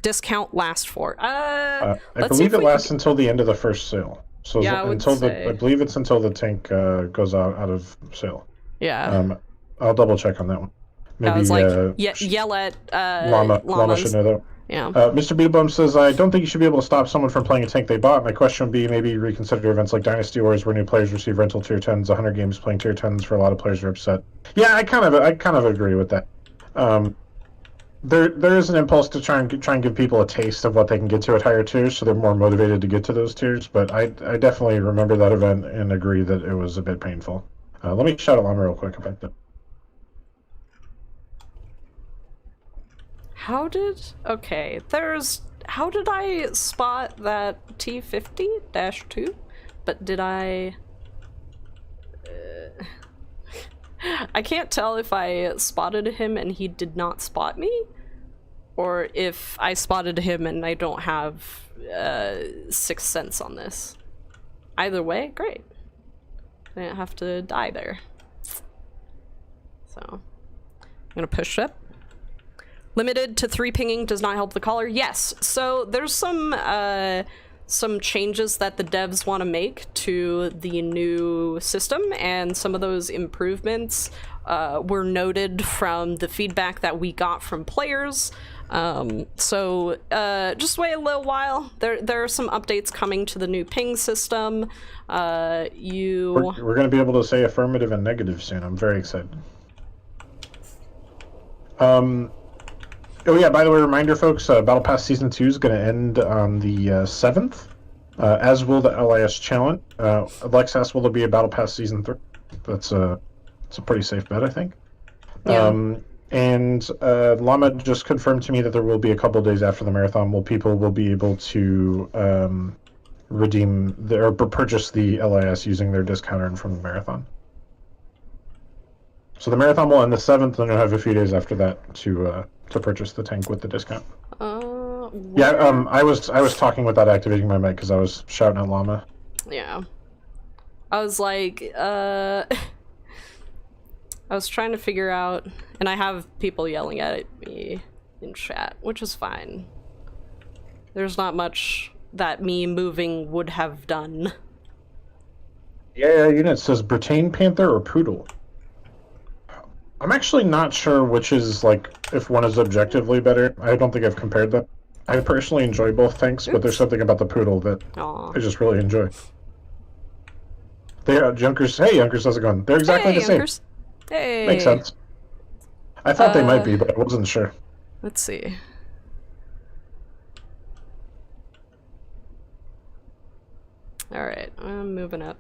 discount last for? I believe it lasts until the end of the first sale. So yeah, I believe it's until the tank goes out of sale. Yeah. I'll double check on that one. Maybe I was like, yell at Llama should know that. Yeah. Mr. Beetlebum says, I don't think you should be able to stop someone from playing a tank they bought. My question would be maybe reconsider events like Dynasty Wars where new players receive rental tier 10s. 100 games playing tier 10s for a lot of players are upset. Yeah, I kind of agree with that. There is an impulse to try and give people a taste of what they can get to at higher tiers, so they're more motivated to get to those tiers. But I definitely remember that event and agree that it was a bit painful. Let me shout at Llama real quick about that. How did I spot that T50-2? But did I... I can't tell if I spotted him and he did not spot me, or if I spotted him and I don't have sixth sense on this. Either way, great. I didn't have to die there. So, I'm gonna push up. Limited to 3 pinging does not help the caller. Yes, so there's some changes that the devs want to make to the new system, and some of those improvements were noted from the feedback that we got from players. So just wait a little while. There are some updates coming to the new ping system. We're going to be able to say affirmative and negative soon. I'm very excited. Oh yeah, by the way, reminder folks, Battle Pass Season 2 is going to end on the 7th, as will the LIS Challenge. Alex asked, will there be a Battle Pass Season 3? It's a pretty safe bet, I think. Yeah. And Llama just confirmed to me that there will be a couple days after the marathon where people will be able to redeem or purchase the LIS using their discount earned from the marathon. So the marathon will end the 7th, and you'll have a few days after that to purchase the tank with the discount. Yeah, I was talking without activating my mic because I was shouting at Llama. Yeah. I was like, I was trying to figure out, and I have people yelling at me in chat, which is fine. There's not much that me moving would have done. Yeah, unit says Britain Panther or Poodle. I'm actually not sure which is, like, if one is objectively better. I don't think I've compared them. I personally enjoy both tanks, but there's something about the Poodle that I just really enjoy. They Junkers. Hey, Junkers, how's it going? They're exactly the same. Junkers. Hey. Makes sense. I thought they might be, but I wasn't sure. Let's see. Alright, I'm moving up.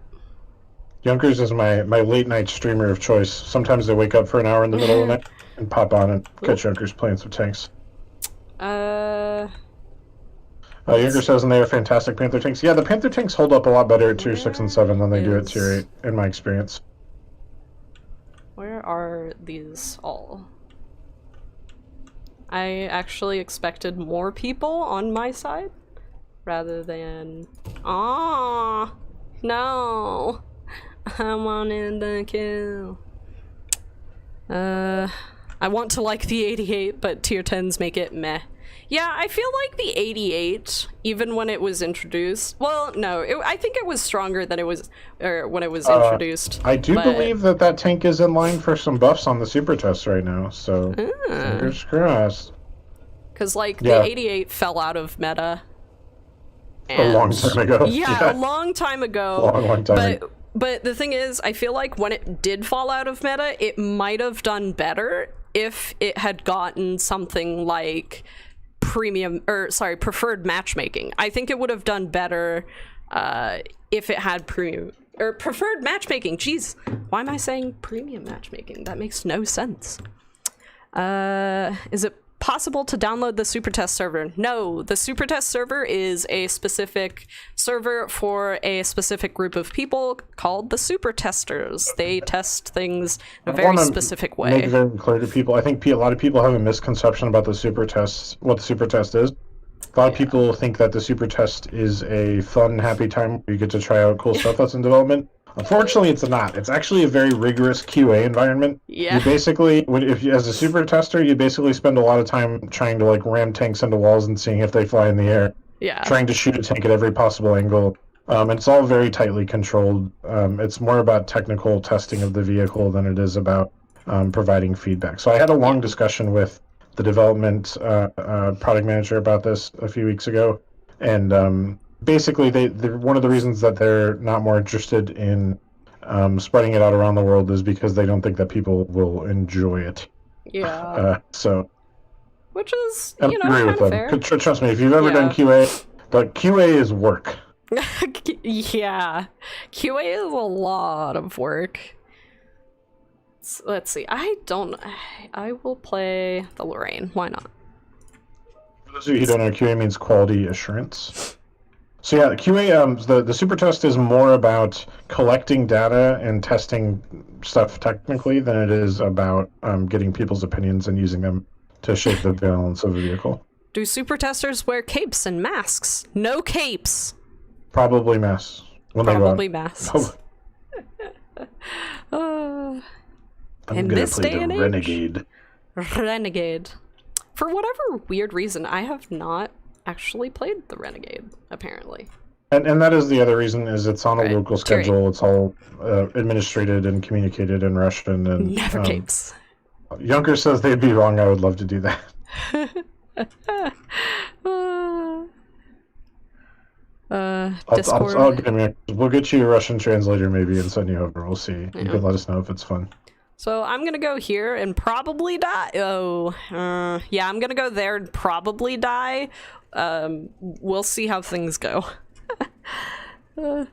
Yonkers is my late night streamer of choice. Sometimes I wake up for an hour in the middle of the night and pop on and catch Yonkers playing some tanks. Yonkers says, and they are fantastic Panther tanks. Yeah, the Panther tanks hold up a lot better at tier 6 and 7 than they do at tier 8, in my experience. Where are these all? I actually expected more people on my side rather than... Ah, no! I wanted the kill. I want to like the 88, but tier 10s make it meh. Yeah, I feel like the 88, even when it was introduced... Well, no, I think it was stronger than it was when it was introduced. I do believe that tank is in line for some buffs on the Supertest right now, so fingers crossed. Because, like, the 88 fell out of meta. A long time ago. Yeah, a long time ago. Long time ago. But the thing is, I feel like when it did fall out of meta, it might have done better if it had gotten something like preferred matchmaking. I think it would have done better if it had preferred matchmaking. Jeez, why am I saying premium matchmaking? That makes no sense. Is it possible to download the Supertest server? No, the Supertest server is a specific server for a specific group of people called the Supertesters. They test things in a very specific way. Make it very clear to people. I think a lot of people have a misconception about the Supertest, what the Supertest is. A lot of people think that the Supertest is a fun, happy time where you get to try out cool stuff that's in development. Unfortunately, it's not. It's actually a very rigorous QA environment. Yeah. You basically, as a super tester, you basically spend a lot of time trying to like ram tanks into walls and seeing if they fly in the air. Yeah. Trying to shoot a tank at every possible angle. It's all very tightly controlled. It's more about technical testing of the vehicle than it is about providing feedback. So I had a long discussion with the development product manager about this a few weeks ago, and basically, one of the reasons that they're not more interested in spreading it out around the world is because they don't think that people will enjoy it. Yeah. Which is, I agree with them. fair. Trust me, if you've ever done QA, but QA is work. Yeah. QA is a lot of work. Let's see. I will play the Lorraine. Why not? For those of you who don't know, QA means quality assurance. So yeah, QA, the Supertest is more about collecting data and testing stuff technically than it is about getting people's opinions and using them to shape the balance of the vehicle. Do Supertesters wear capes and masks? No capes. Probably masks. Probably masks. In this day and age, Renegade. For whatever weird reason, I have not actually played the Renegade, apparently. And that is the other reason, is it's on a local schedule. It's all administrated and communicated in Russian. And never capes. Junker says they'd be wrong. I would love to do that. Discord. We'll get you a Russian translator maybe and send you over. We'll see. You can let us know if it's fun. So I'm gonna go here and probably die. Yeah, I'm gonna go there and probably die. We'll see how things go. Why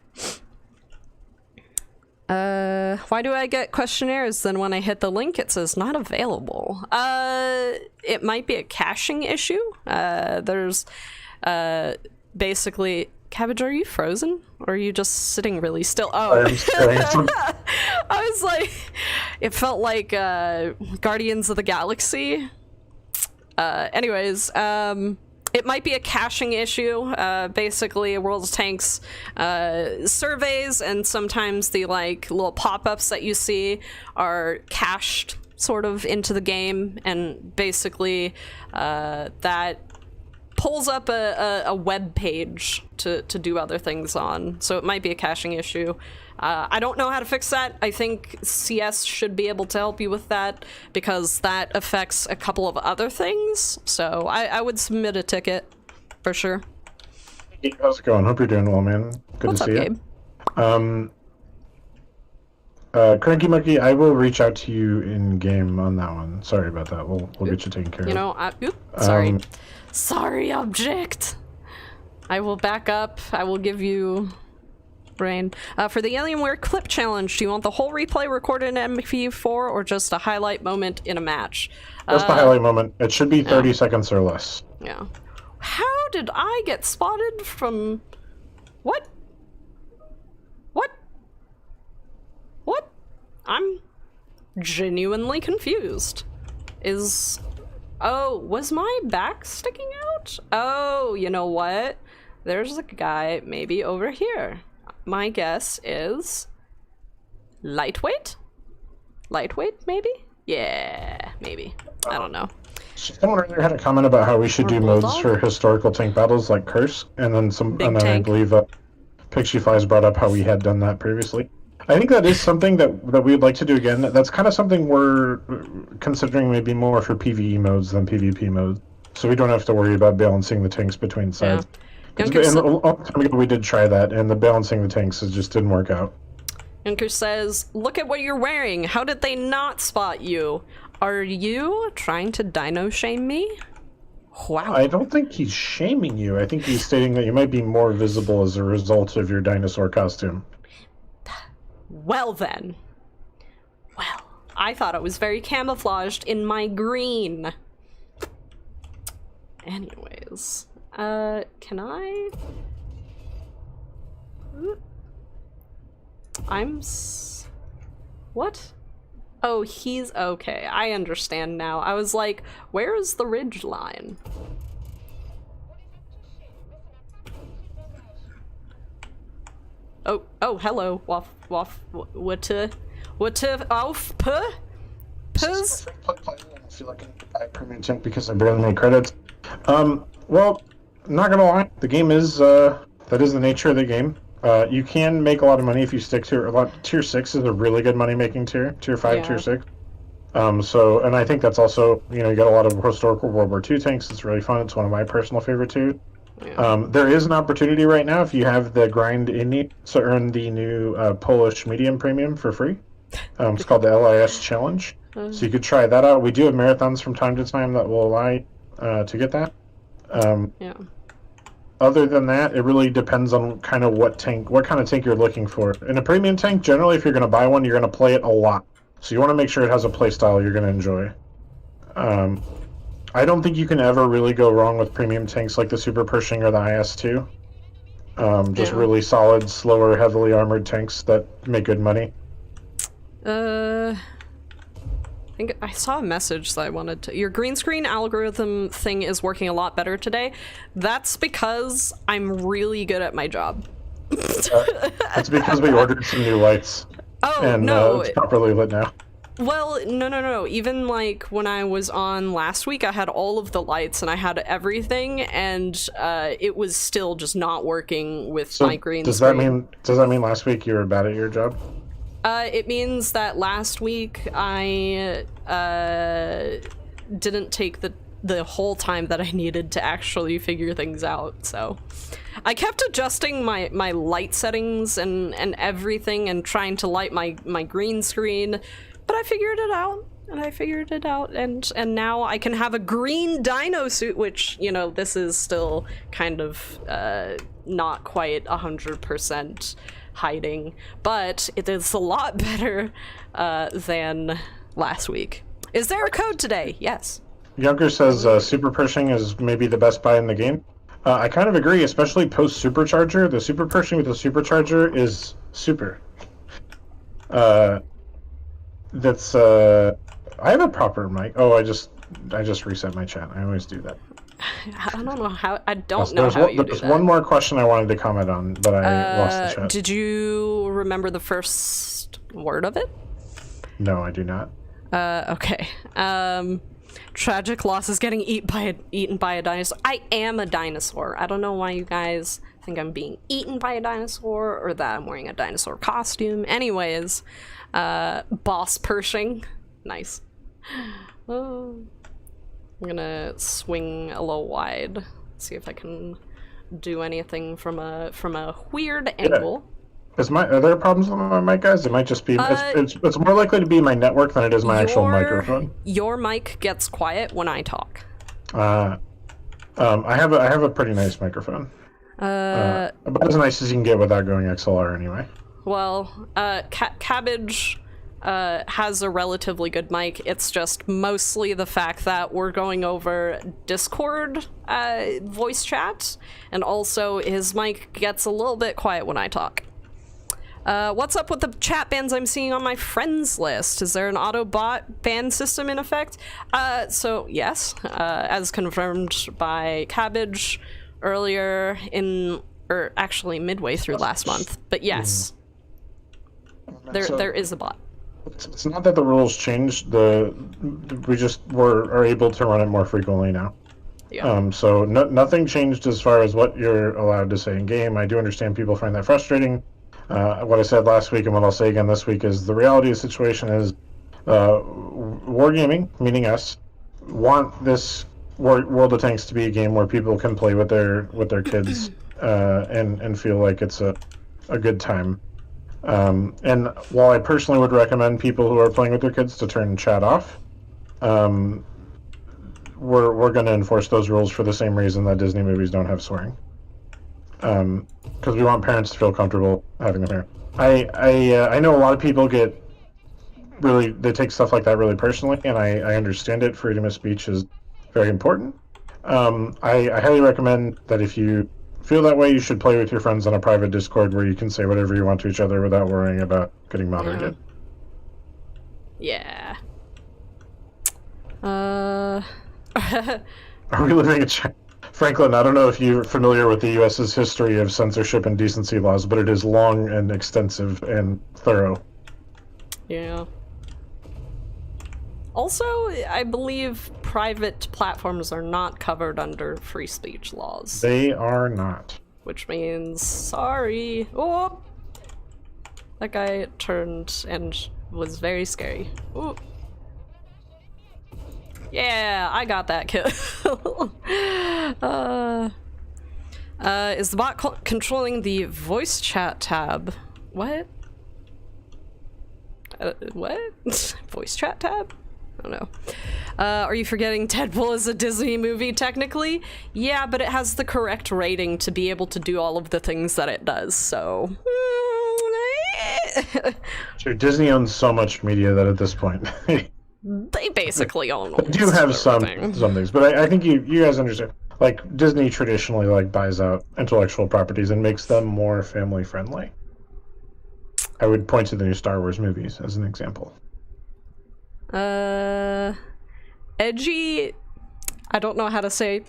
do I get questionnaires? Then when I hit the link, it says not available. It might be a caching issue. There's basically... Cabbage, are you frozen? Or are you just sitting really still? Oh. I was like... It felt like Guardians of the Galaxy. Anyways, it might be a caching issue. Basically, World of Tanks surveys, and sometimes the little pop-ups that you see are cached sort of into the game, and basically that pulls up a web page to do other things on. So it might be a caching issue. I don't know how to fix that. I think CS should be able to help you with that, because that affects a couple of other things. So I would submit a ticket for sure. Hey, how's it going? Hope you're doing well, man. Good to see you. Cranky Monkey, I will reach out to you in game on that one. Sorry about that. We'll get you taken care of. You know, sorry. Sorry, object. I will back up. I will give you brain. For the Alienware clip challenge, do you want the whole replay recorded in MP4 or just a highlight moment in a match? Just the highlight moment. It should be 30 seconds or less. Yeah. How did I get spotted from... What? What? What? I'm genuinely confused. Oh, was my back sticking out? Oh, you know what? There's a guy maybe over here. My guess is... lightweight? Lightweight, maybe? Yeah, maybe. I don't know. Someone earlier had a comment about how we should do modes for historical tank battles like Curse, and then I believe Pixie Flies brought up how we had done that previously. I think that is something that we'd like to do again. That's kind of something we're considering maybe more for PvE modes than PvP modes, so we don't have to worry about balancing the tanks between sides. Yeah. And a long time ago we did try that, and the balancing the tanks just didn't work out. Junker says, look at what you're wearing. How did they not spot you? Are you trying to dino shame me? Wow. I don't think he's shaming you. I think he's stating that you might be more visible as a result of your dinosaur costume. Well then. Well, I thought it was very camouflaged in my green. Anyways, can I? What? Oh, he's okay. I understand now. I was like, where is the ridge line? Oh, hello. What, off, puh? Puzz? I feel like I need to buy a premium tank because I barely made credits. Well, not gonna lie, the game is, that is the nature of the game. You can make a lot of money if you stick to it. Tier 6 is a really good money-making tier. Tier 5, yeah. Tier 6. And I think that's also, you got a lot of historical World War II tanks. It's really fun. It's one of my personal favorite too. Yeah. There is an opportunity right now if you have the grind in need to earn the new Polish medium premium for free. It's called the LIS Challenge. So you could try that out. We do have marathons from time to time that will allow you to get that. Yeah. Other than that, it really depends on kind of what kind of tank you're looking for. In a premium tank, generally, if you're going to buy one, you're going to play it a lot. So you want to make sure it has a play style you're going to enjoy. I don't think you can ever really go wrong with premium tanks like the Super Pershing or the IS-2. Just really solid, slower, heavily armored tanks that make good money. I think I saw a message that I wanted to... Your green screen algorithm thing is working a lot better today. That's because I'm really good at my job. It's because we ordered some new lights. Oh, and, no. It's properly lit now. Well, no. Even, like, when I was on last week, I had all of the lights and I had everything, and it was still just not working with my green screen. Does that mean last week you were bad at your job? It means that last week I didn't take the whole time that I needed to actually figure things out, so I kept adjusting my light settings and everything and trying to light my green screen, but I figured it out, and now I can have a green dino suit, which, this is still kind of not quite 100% hiding, but it is a lot better than last week. Is there a code today? Yes. Junker says Super Pershing is maybe the best buy in the game. I kind of agree, especially post Supercharger. The Super Pershing with the Supercharger is super. I have a proper mic. Oh, I just reset my chat. I always do that. I don't know how. I don't know how you do that. There's one more question I wanted to comment on, but I lost the chat. Did you remember the first word of it? No, I do not. Okay. Tragic loss is getting eaten by a dinosaur. I am a dinosaur. I don't know why you guys think I'm being eaten by a dinosaur or that I'm wearing a dinosaur costume. Anyways, boss Pershing. Nice. Oh. I'm gonna swing a little wide, see if I can do anything from a weird angle. Are there problems with my mic, guys? It might just be it's more likely to be my network than it is my actual microphone. Your mic gets quiet when I talk. I have a pretty nice microphone. About as nice as you can get without going XLR anyway. Well, Cabbage has a relatively good mic. It's just mostly the fact that we're going over Discord voice chat, and also his mic gets a little bit quiet when I talk. What's up with the chat bans I'm seeing on my friends list? Is there an auto bot ban system in effect? So yes, as confirmed by Cabbage earlier or actually midway through last month, but yes, there is a bot. It's not that the rules changed. We just are able to run it more frequently now. Yeah. So nothing changed as far as what you're allowed to say in game. I do understand people find that frustrating. What I said last week and what I'll say again this week is the reality of the situation is Wargaming, meaning us, want this World of Tanks to be a game where people can play with their kids and feel like it's a good time. And while I personally would recommend people who are playing with their kids to turn chat off, we're going to enforce those rules for the same reason that Disney movies don't have swearing. Because we want parents to feel comfortable having them here. I know a lot of people they take stuff like that really personally, and I understand it. Freedom of speech is very important. I highly recommend that if you feel that way, you should play with your friends on a private Discord where you can say whatever you want to each other without worrying about getting moderated. Yeah. Are we living in China? Franklin, I don't know if you're familiar with the U.S.'s history of censorship and decency laws, but it is long and extensive and thorough. Yeah. Also, I believe private platforms are not covered under free speech laws. They are not. Which means, sorry. Oh! That guy turned and was very scary. Ooh. Yeah, I got that kill. Is the bot controlling the voice chat tab? What? What? Voice chat tab? I don't know. Are you forgetting Deadpool is a Disney movie technically? Yeah, but it has the correct rating to be able to do all of the things that it does, so... Sure, Disney owns so much media that at this point... They basically own They do have some things, but I think you guys understand. Like, Disney traditionally buys out intellectual properties and makes them more family friendly. I would point to the new Star Wars movies as an example. Edgy, I don't know how to say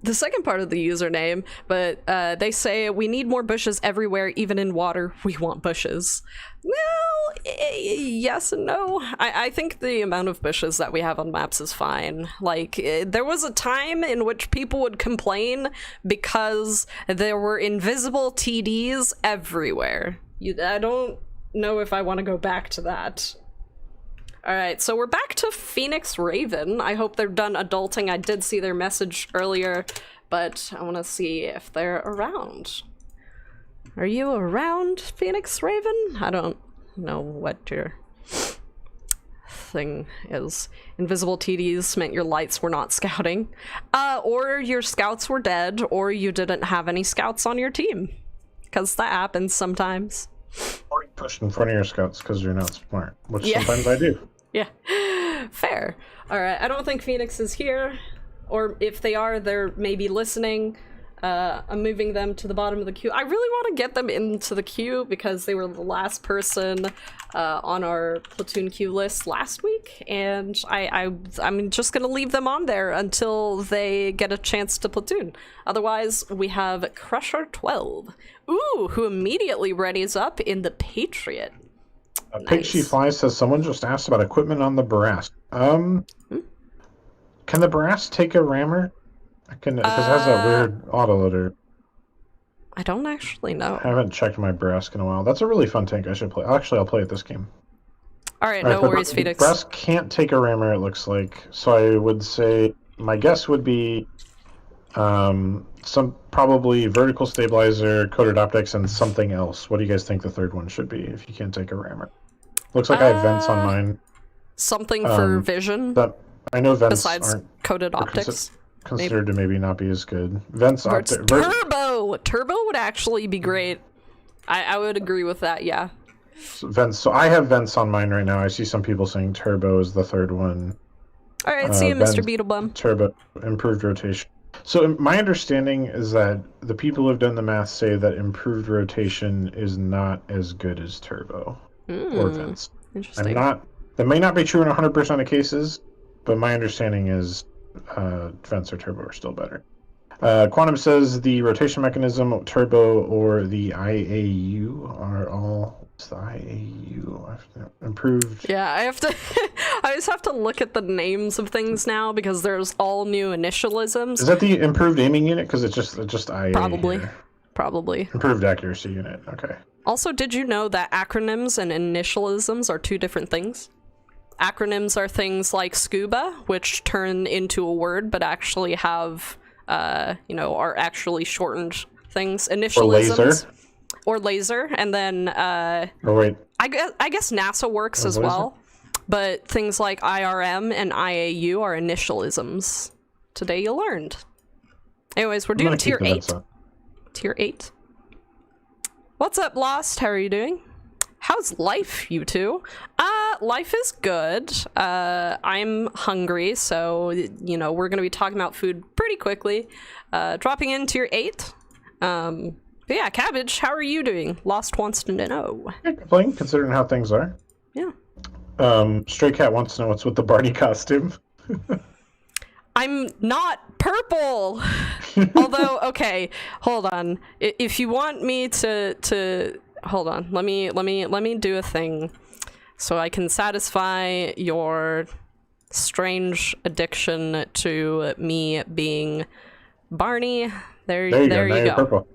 the second part of the username, but they say we need more bushes everywhere, even in water. We want bushes. Well, yes and no. I think the amount of bushes that we have on maps is fine. Like, there was a time in which people would complain because there were invisible TDs everywhere. I don't know if I want to go back to that. Alright, so we're back to Phoenix Raven. I hope they're done adulting. I did see their message earlier, but I want to see if they're around. Are you around, Phoenix Raven? I don't know what your thing is. Invisible TDs meant your lights were not scouting. Or your scouts were dead, or you didn't have any scouts on your team. Because that happens sometimes. Or you pushed in front of your scouts because you're not smart, which sometimes I do. Yeah, fair. Alright, I don't think Phoenix is here, or if they are, they're maybe listening. I'm moving them to the bottom of the queue. I really want to get them into the queue because they were the last person on our platoon queue list last week, and I'm just gonna leave them on there until they get a chance to platoon. Otherwise, we have Crusher 12, who immediately readies up in the Patriot. Pig She Flies says someone just asked about equipment on the Barras. Can the Barras take a rammer? Because it has that weird autoloader. I don't actually know. I haven't checked my Barras in a while. That's a really fun tank. I should play. Actually, I'll play it this game. All right, no worries, Phoenix. Barras can't take a rammer, it looks like. So I would say my guess would be some probably vertical stabilizer, coated optics, and something else. What do you guys think the third one should be if you can't take a rammer? Looks like I have vents on mine. Something for vision. I know vents besides aren't coated optics. considered to maybe not be as good. Vents Turbo! Turbo would actually be great. I would agree with that, yeah. Vents. So I have vents on mine right now. I see some people saying turbo is the third one. All right, see you, Mr. Beetlebum. Turbo, improved rotation. So my understanding is that the people who've done the math say that improved rotation is not as good as turbo or vents. Interesting. That may not be true in 100% of cases, but my understanding is vents or turbo are still better. Quantum says the rotation mechanism, turbo, or the IAU are all. What's the IAU? Improved. Yeah, I have to. I just have to look at the names of things now because there's all new initialisms. Is that the improved aiming unit? Because it's just IA. Probably. Improved accuracy unit. Okay. Also, did you know that acronyms and initialisms are two different things? Acronyms are things like scuba, which turn into a word but actually have, are actually shortened things. Initialisms. Or laser. And then, I guess NASA works as well. But things like IRM and IAU are initialisms. Today you learned. Anyways, we're doing tier 8. Tier 8. What's up, Lost? How are you doing? How's life, you two? Life is good. I'm hungry, so, we're going to be talking about food pretty quickly. Dropping in tier 8. Yeah, Cabbage, how are you doing? Lost wants to know. Can't complain, considering how things are. Yeah. Stray Cat wants to know what's with the Barney costume. I'm not purple. Although, okay, hold on. If you want me to hold on, let me do a thing so I can satisfy your strange addiction to me being Barney. There you go. Purple.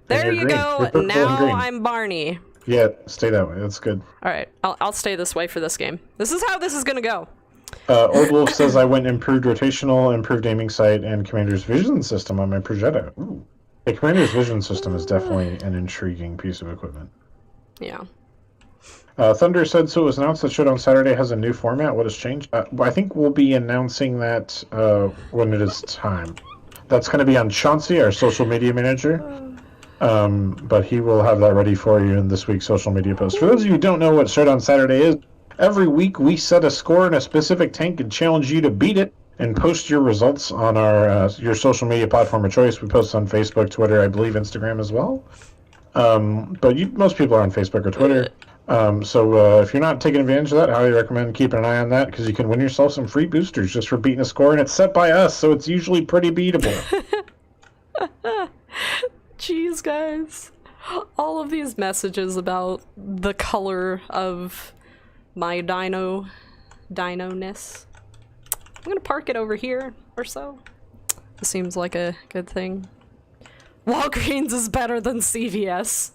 There you go. Now I'm Barney. Yeah, stay that way. That's good. All right, I'll stay this way for this game. This is how this is gonna go. Old Wolf says I went improved rotational, improved aiming sight, and Commander's vision system on my Progetto. Ooh. The Commander's vision system is definitely an intriguing piece of equipment. Yeah. Thunder said, so it was announced that Showed on Saturday has a new format. What has changed? I think we'll be announcing that when it is time. That's going to be on Chauncey, our social media manager. But he will have that ready for you in this week's social media post. For those of you who don't know what Showed on Saturday is, every week we set a score in a specific tank and challenge you to beat it and post your results on our your social media platform of choice. We post on Facebook, Twitter, I believe Instagram as well. But most people are on Facebook or Twitter. So if you're not taking advantage of that, I highly recommend keeping an eye on that because you can win yourself some free boosters just for beating a score, and it's set by us, so it's usually pretty beatable. Jeez, guys. All of these messages about the color of my dino-ness. I'm gonna park it over here or so. This seems like a good thing. Walgreens is better than CVS.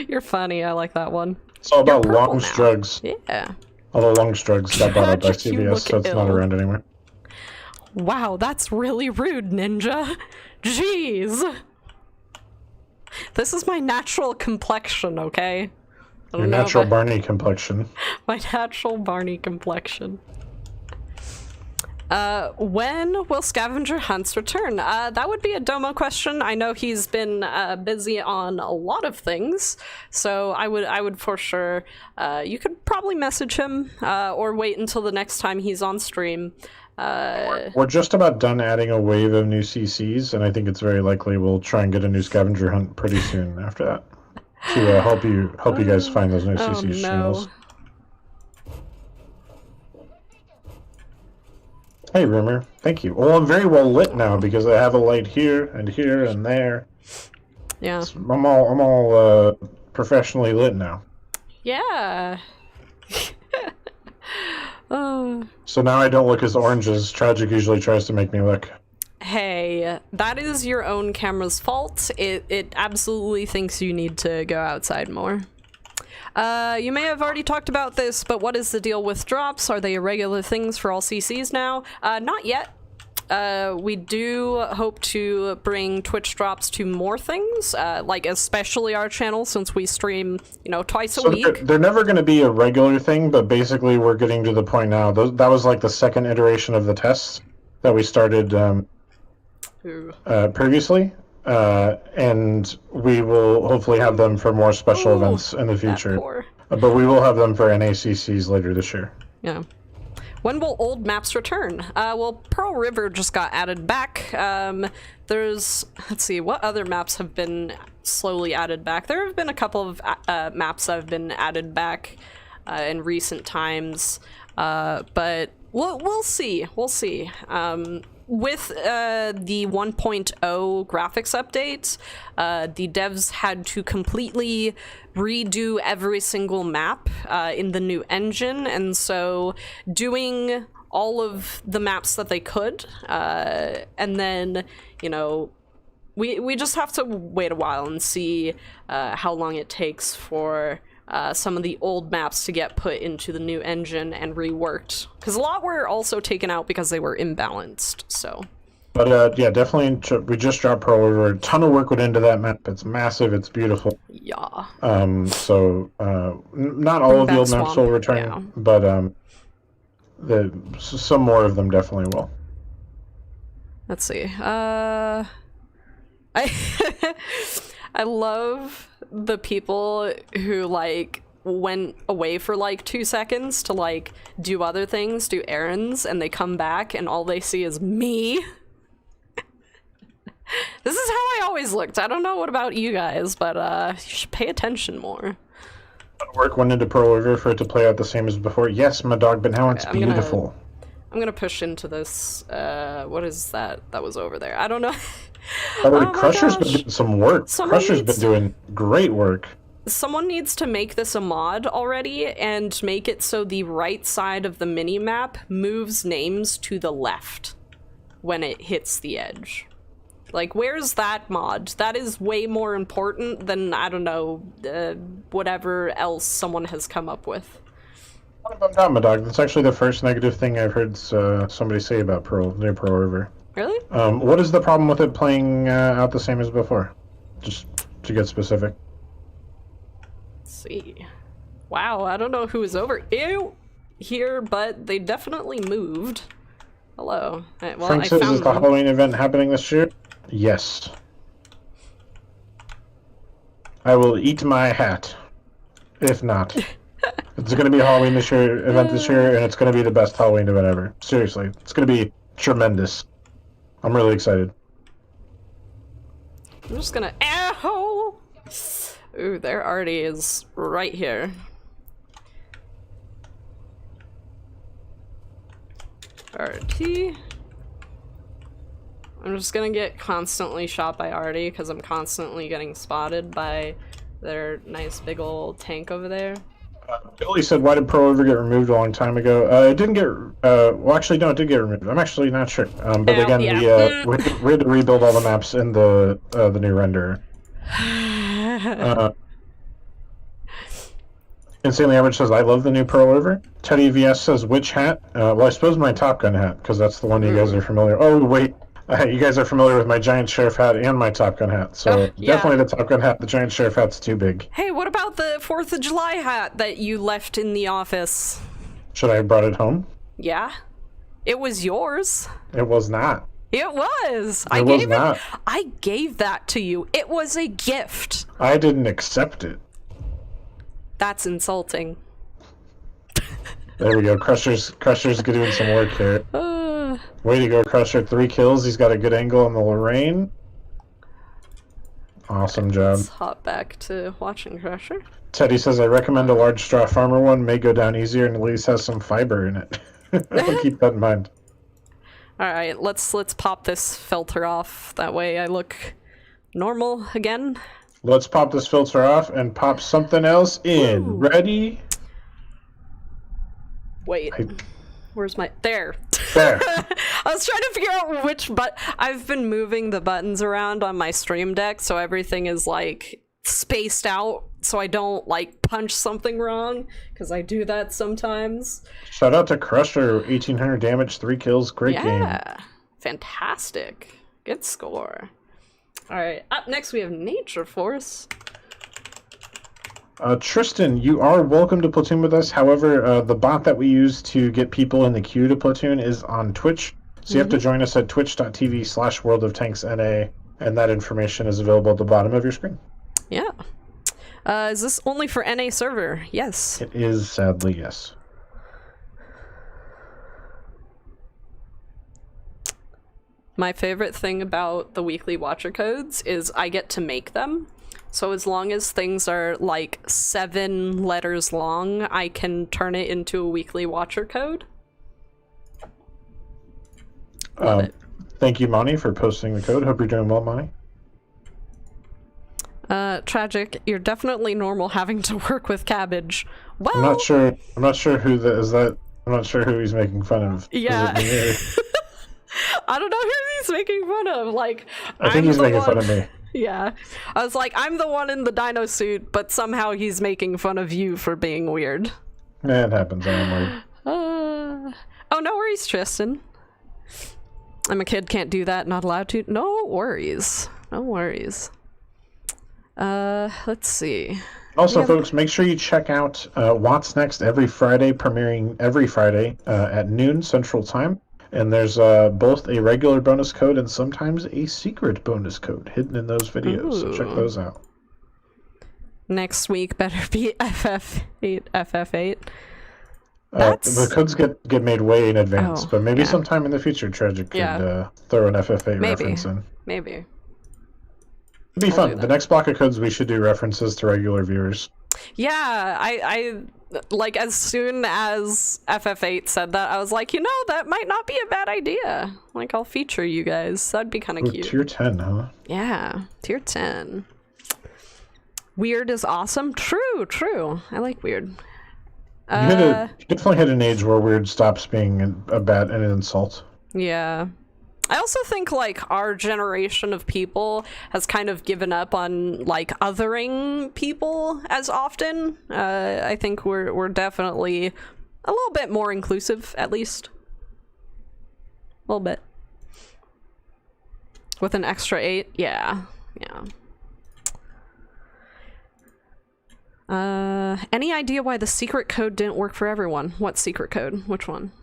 You're funny, I like that one. It's all about Long's Drugs. Yeah. Although Long's Drugs got bought up by CVS, so it's not around anymore. Wow, that's really rude, Ninja. Jeez. This is my natural complexion, okay? Your natural Barney complexion. My natural Barney complexion. When will scavenger hunts return? That would be a Domo question. I know he's been busy on a lot of things, so I would for sure. You could probably message him or wait until the next time he's on stream. We're just about done adding a wave of new CCs, and I think it's very likely we'll try and get a new scavenger hunt pretty soon after that to help you guys find those new CCs channels. Hey, Rumor. Thank you. Well, I'm very well lit now because I have a light here and there. Yeah. So I'm all professionally lit now. Yeah. So now I don't look as orange as Tragic usually tries to make me look. Hey, that is your own camera's fault. It absolutely thinks you need to go outside more. You may have already talked about this, but what is the deal with drops? Are they irregular things for all CCs now? Not yet. We do hope to bring Twitch drops to more things, like especially our channel, since we stream, twice a week. They're never going to be a regular thing, but basically we're getting to the point now. That was like the second iteration of the test, that we started previously, and we will hopefully have them for more special events in the future. But we will have them for NACCs later this year. Yeah. When will old maps return? Well, Pearl River just got added back. Let's see, what other maps have been slowly added back? There have been a couple of maps that have been added back in recent times, but we'll see. We'll see. With the 1.0 graphics update, the devs had to completely redo every single map in the new engine, and so doing all of the maps that they could, and then, you know, we just have to wait a while and see how long it takes for some of the old maps to get put into the new engine and reworked, because a lot were also taken out because they were imbalanced. So, but yeah, definitely, we just dropped Pearl River. A ton of work went into that map. It's massive. It's beautiful. Yeah. So not all of the old maps will return, but some more of them definitely will. Let's see. I love the people who like went away for like 2 seconds to like do other things, do errands, and they come back and all they see is me. This is how I always looked. I don't know what about you guys, but you should pay attention more. Work went into Pearl River for it to play out the same as before. Yes, my dog, but now it's beautiful. I'm gonna push into this. What is that? That was over there. I don't know. Crusher's been doing some work. Crusher's been doing great work. Someone needs to make this a mod already and make it so the right side of the mini-map moves names to the left when it hits the edge. Like, where's that mod? That is way more important than, I don't know, whatever else someone has come up with. I'm not, my dog. That's actually the first negative thing I've heard somebody say about Pearl River. Really? What is the problem with it playing out the same as before? Just to get specific. Let's see. Wow, I don't know who is over here, but they definitely moved. Hello. Well, Frank says, is the Halloween event happening this year? Yes. I will eat my hat. If not. It's going to be a Halloween event this year, and it's going to be the best Halloween event ever. Seriously. It's going to be tremendous. I'm really excited. I'm just gonna... Ow! Ooh, there already is right here. RT. I'm just gonna get constantly shot by Artie because I'm constantly getting spotted by their nice big old tank over there. Billy said, why did Pearl River get removed a long time ago? It didn't get... well, actually, no, it did get removed. I'm actually not sure. But again, we had to rebuild all the maps in the new renderer. Insanely Average says, I love the new Pearl River. Teddy VS says, which hat? Well, I suppose my Top Gun hat, because that's the one you guys are familiar with. Oh, wait. You guys are familiar with my Giant Sheriff hat and my Top Gun hat, so definitely the Top Gun hat. The Giant Sheriff hat's too big. Hey, what about the 4th of July hat that you left in the office? Should I have brought it home? Yeah. It was yours. It was not. It was. I gave that to you. It was a gift. I didn't accept it. That's insulting. There we go. Crusher's doing some work here. Way to go, Crusher. 3 kills. He's got a good angle on the Lorraine. Awesome job. Let's hop back to watching Crusher. Teddy says, I recommend a large straw farmer one. May go down easier and at least has some fiber in it. I'll keep that in mind. Alright, let's pop this filter off. That way I look normal again. Let's pop this filter off and pop something else in. Ooh. Ready? Wait. Where's my... There. There. I was trying to figure out which I've been moving the buttons around on my stream deck so everything is like spaced out so I don't like punch something wrong, because I do that sometimes. Shout out to Crusher, 1800 damage, 3 kills, great game. Yeah, fantastic. Good score. Alright, up next we have Nature Force. Tristan, you are welcome to Platoon with us. However, the bot that we use to get people in the queue to Platoon is on Twitch. So you have to join us at twitch.tv/worldoftanksna, and that information is available at the bottom of your screen. Yeah. Is this only for NA server? Yes. It is, sadly, yes. My favorite thing about the weekly watcher codes is I get to make them. So as long as things are like 7 letters long, I can turn it into a weekly watcher code. Love it. Thank you, Monty, for posting the code. Hope you're doing well, Monty. Tragic. You're definitely normal having to work with cabbage. Well, I'm not sure who that is. I'm not sure who he's making fun of. Yeah. I don't know who he's making fun of. Like, I think he's making fun of me. Yeah. I was like, I'm the one in the dino suit, but somehow he's making fun of you for being weird. Yeah, it happens. I am weird. Oh, no worries, Tristan. I'm a kid, can't do that, not allowed to. No worries. No worries. Let's see. Also, folks, make sure you check out What's Next every Friday, premiering every Friday at noon Central Time. And there's both a regular bonus code and sometimes a secret bonus code hidden in those videos. Ooh. So check those out. Next week better be FF8, FF8. The codes get made way in advance, but maybe sometime in the future, Tragic could throw an FF8 reference in. Maybe. It'd be fun. The next block of codes, we should do references to regular viewers. Yeah, I like, as soon as FF8 said that, I was like, that might not be a bad idea. Like, I'll feature you guys. That'd be kind of cute. Tier 10, huh? Yeah, tier 10. Weird is awesome. True. I like weird. You definitely hit an age where weird stops being an insult. Yeah. I also think, like, our generation of people has kind of given up on, like, othering people as often. I think we're definitely a little bit more inclusive, at least. A little bit. With an extra 8? Yeah. Any idea why the secret code didn't work for everyone? What secret code? Which one?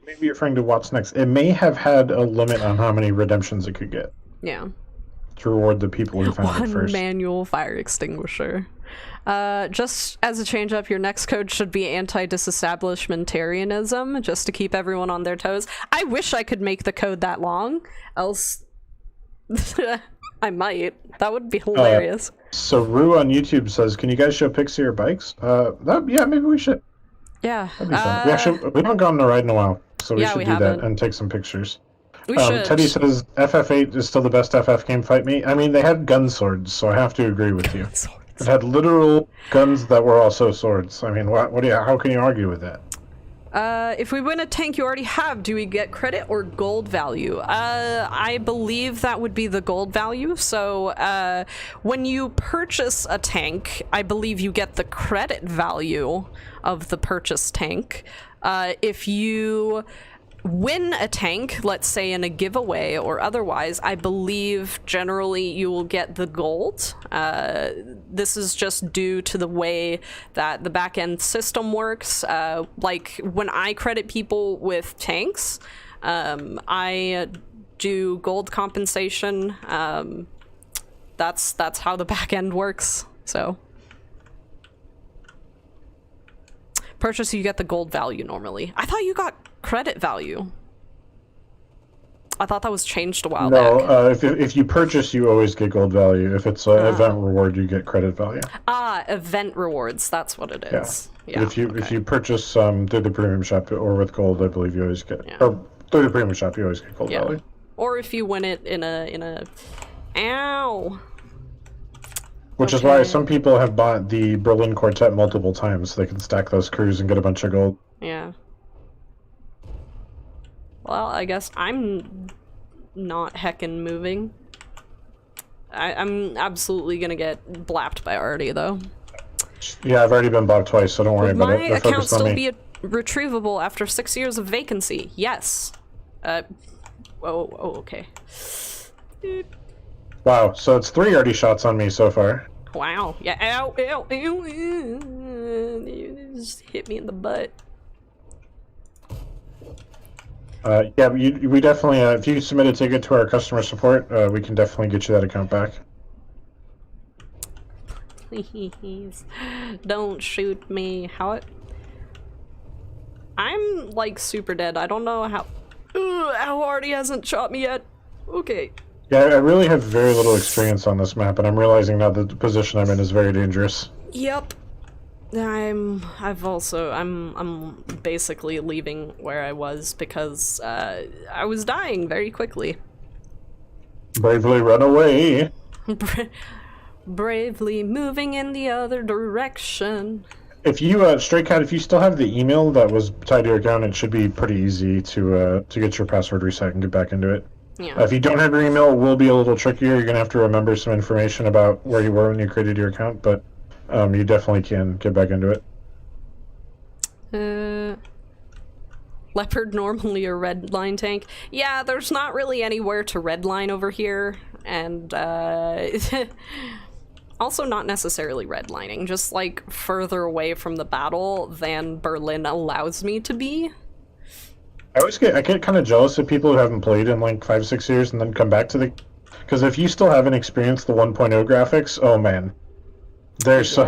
Maybe you're referring to What's Next. It may have had a limit on how many redemptions it could get. Yeah. To reward the people who found it first. One manual fire extinguisher. Just as a change up, your next code should be anti-disestablishmentarianism, just to keep everyone on their toes. I wish I could make the code that long, else I might. That would be hilarious. So Rue on YouTube says, "Can you guys show pics of your bikes?" Yeah, maybe we should. Yeah. That'd be fun. We haven't gone on a ride in a while, so we should do haven't. that and take some pictures. We should. Teddy says FF8 is still the best FF game. Fight me. I mean, they had gun swords, so I have to agree with you. It had literal guns that were also swords. I mean, how can you argue with that? If we win a tank you already have, do we get credit or gold value? I believe that would be the gold value. So when you purchase a tank, I believe you get the credit value of the purchased tank. If you win a tank, let's say in a giveaway or otherwise, I believe generally you will get the gold. This is just due to the way that the back-end system works. Like when I credit people with tanks, I do gold compensation. That's how the back-end works. So purchase, you get the gold value normally. I thought you got credit value. I thought that was changed a while back. No, if you purchase, you always get gold value. If it's an event reward, you get credit value. Event rewards. That's what it is. Yeah. If you purchase through the premium shop or with gold, I believe you always get. Or through the premium shop, you always get gold value. Or if you win it in a. Ow. Which is why some people have bought the Berlin Quartet multiple times, so they can stack those crews and get a bunch of gold. Yeah. Well, I guess I'm not heckin' moving. I'm absolutely gonna get blapped by Artie, though. Yeah, I've already been blocked twice, so don't worry about it. My account still be retrievable after 6 years of vacancy. Yes. Okay. Wow, so it's 3 Artie shots on me so far. Wow. Yeah. Ow. You just hit me in the butt. Yeah, we definitely, if you submit a ticket to our customer support, we can definitely get you that account back. Please, don't shoot me. I'm, like, super dead. I don't know how hard he hasn't shot me yet. Okay. Yeah, I really have very little experience on this map, and I'm realizing now that the position I'm in is very dangerous. Yep. I'm basically leaving where I was because I was dying very quickly. Bravely run away. Bravely moving in the other direction. If you, Stray Cat, if you still have the email that was tied to your account, it should be pretty easy to get your password reset and get back into it. Yeah. If you don't have your email, it will be a little trickier. You're going to have to remember some information about where you were when you created your account, but you definitely can get back into it. Leopard normally a red line tank. Yeah, there's not really anywhere to red line over here, and also not necessarily redlining, just like further away from the battle than Berlin allows me to be. I get kind of jealous of people who haven't played in like 5-6 years and then come back to the, because if you still haven't experienced the 1.0 graphics, oh man, they're so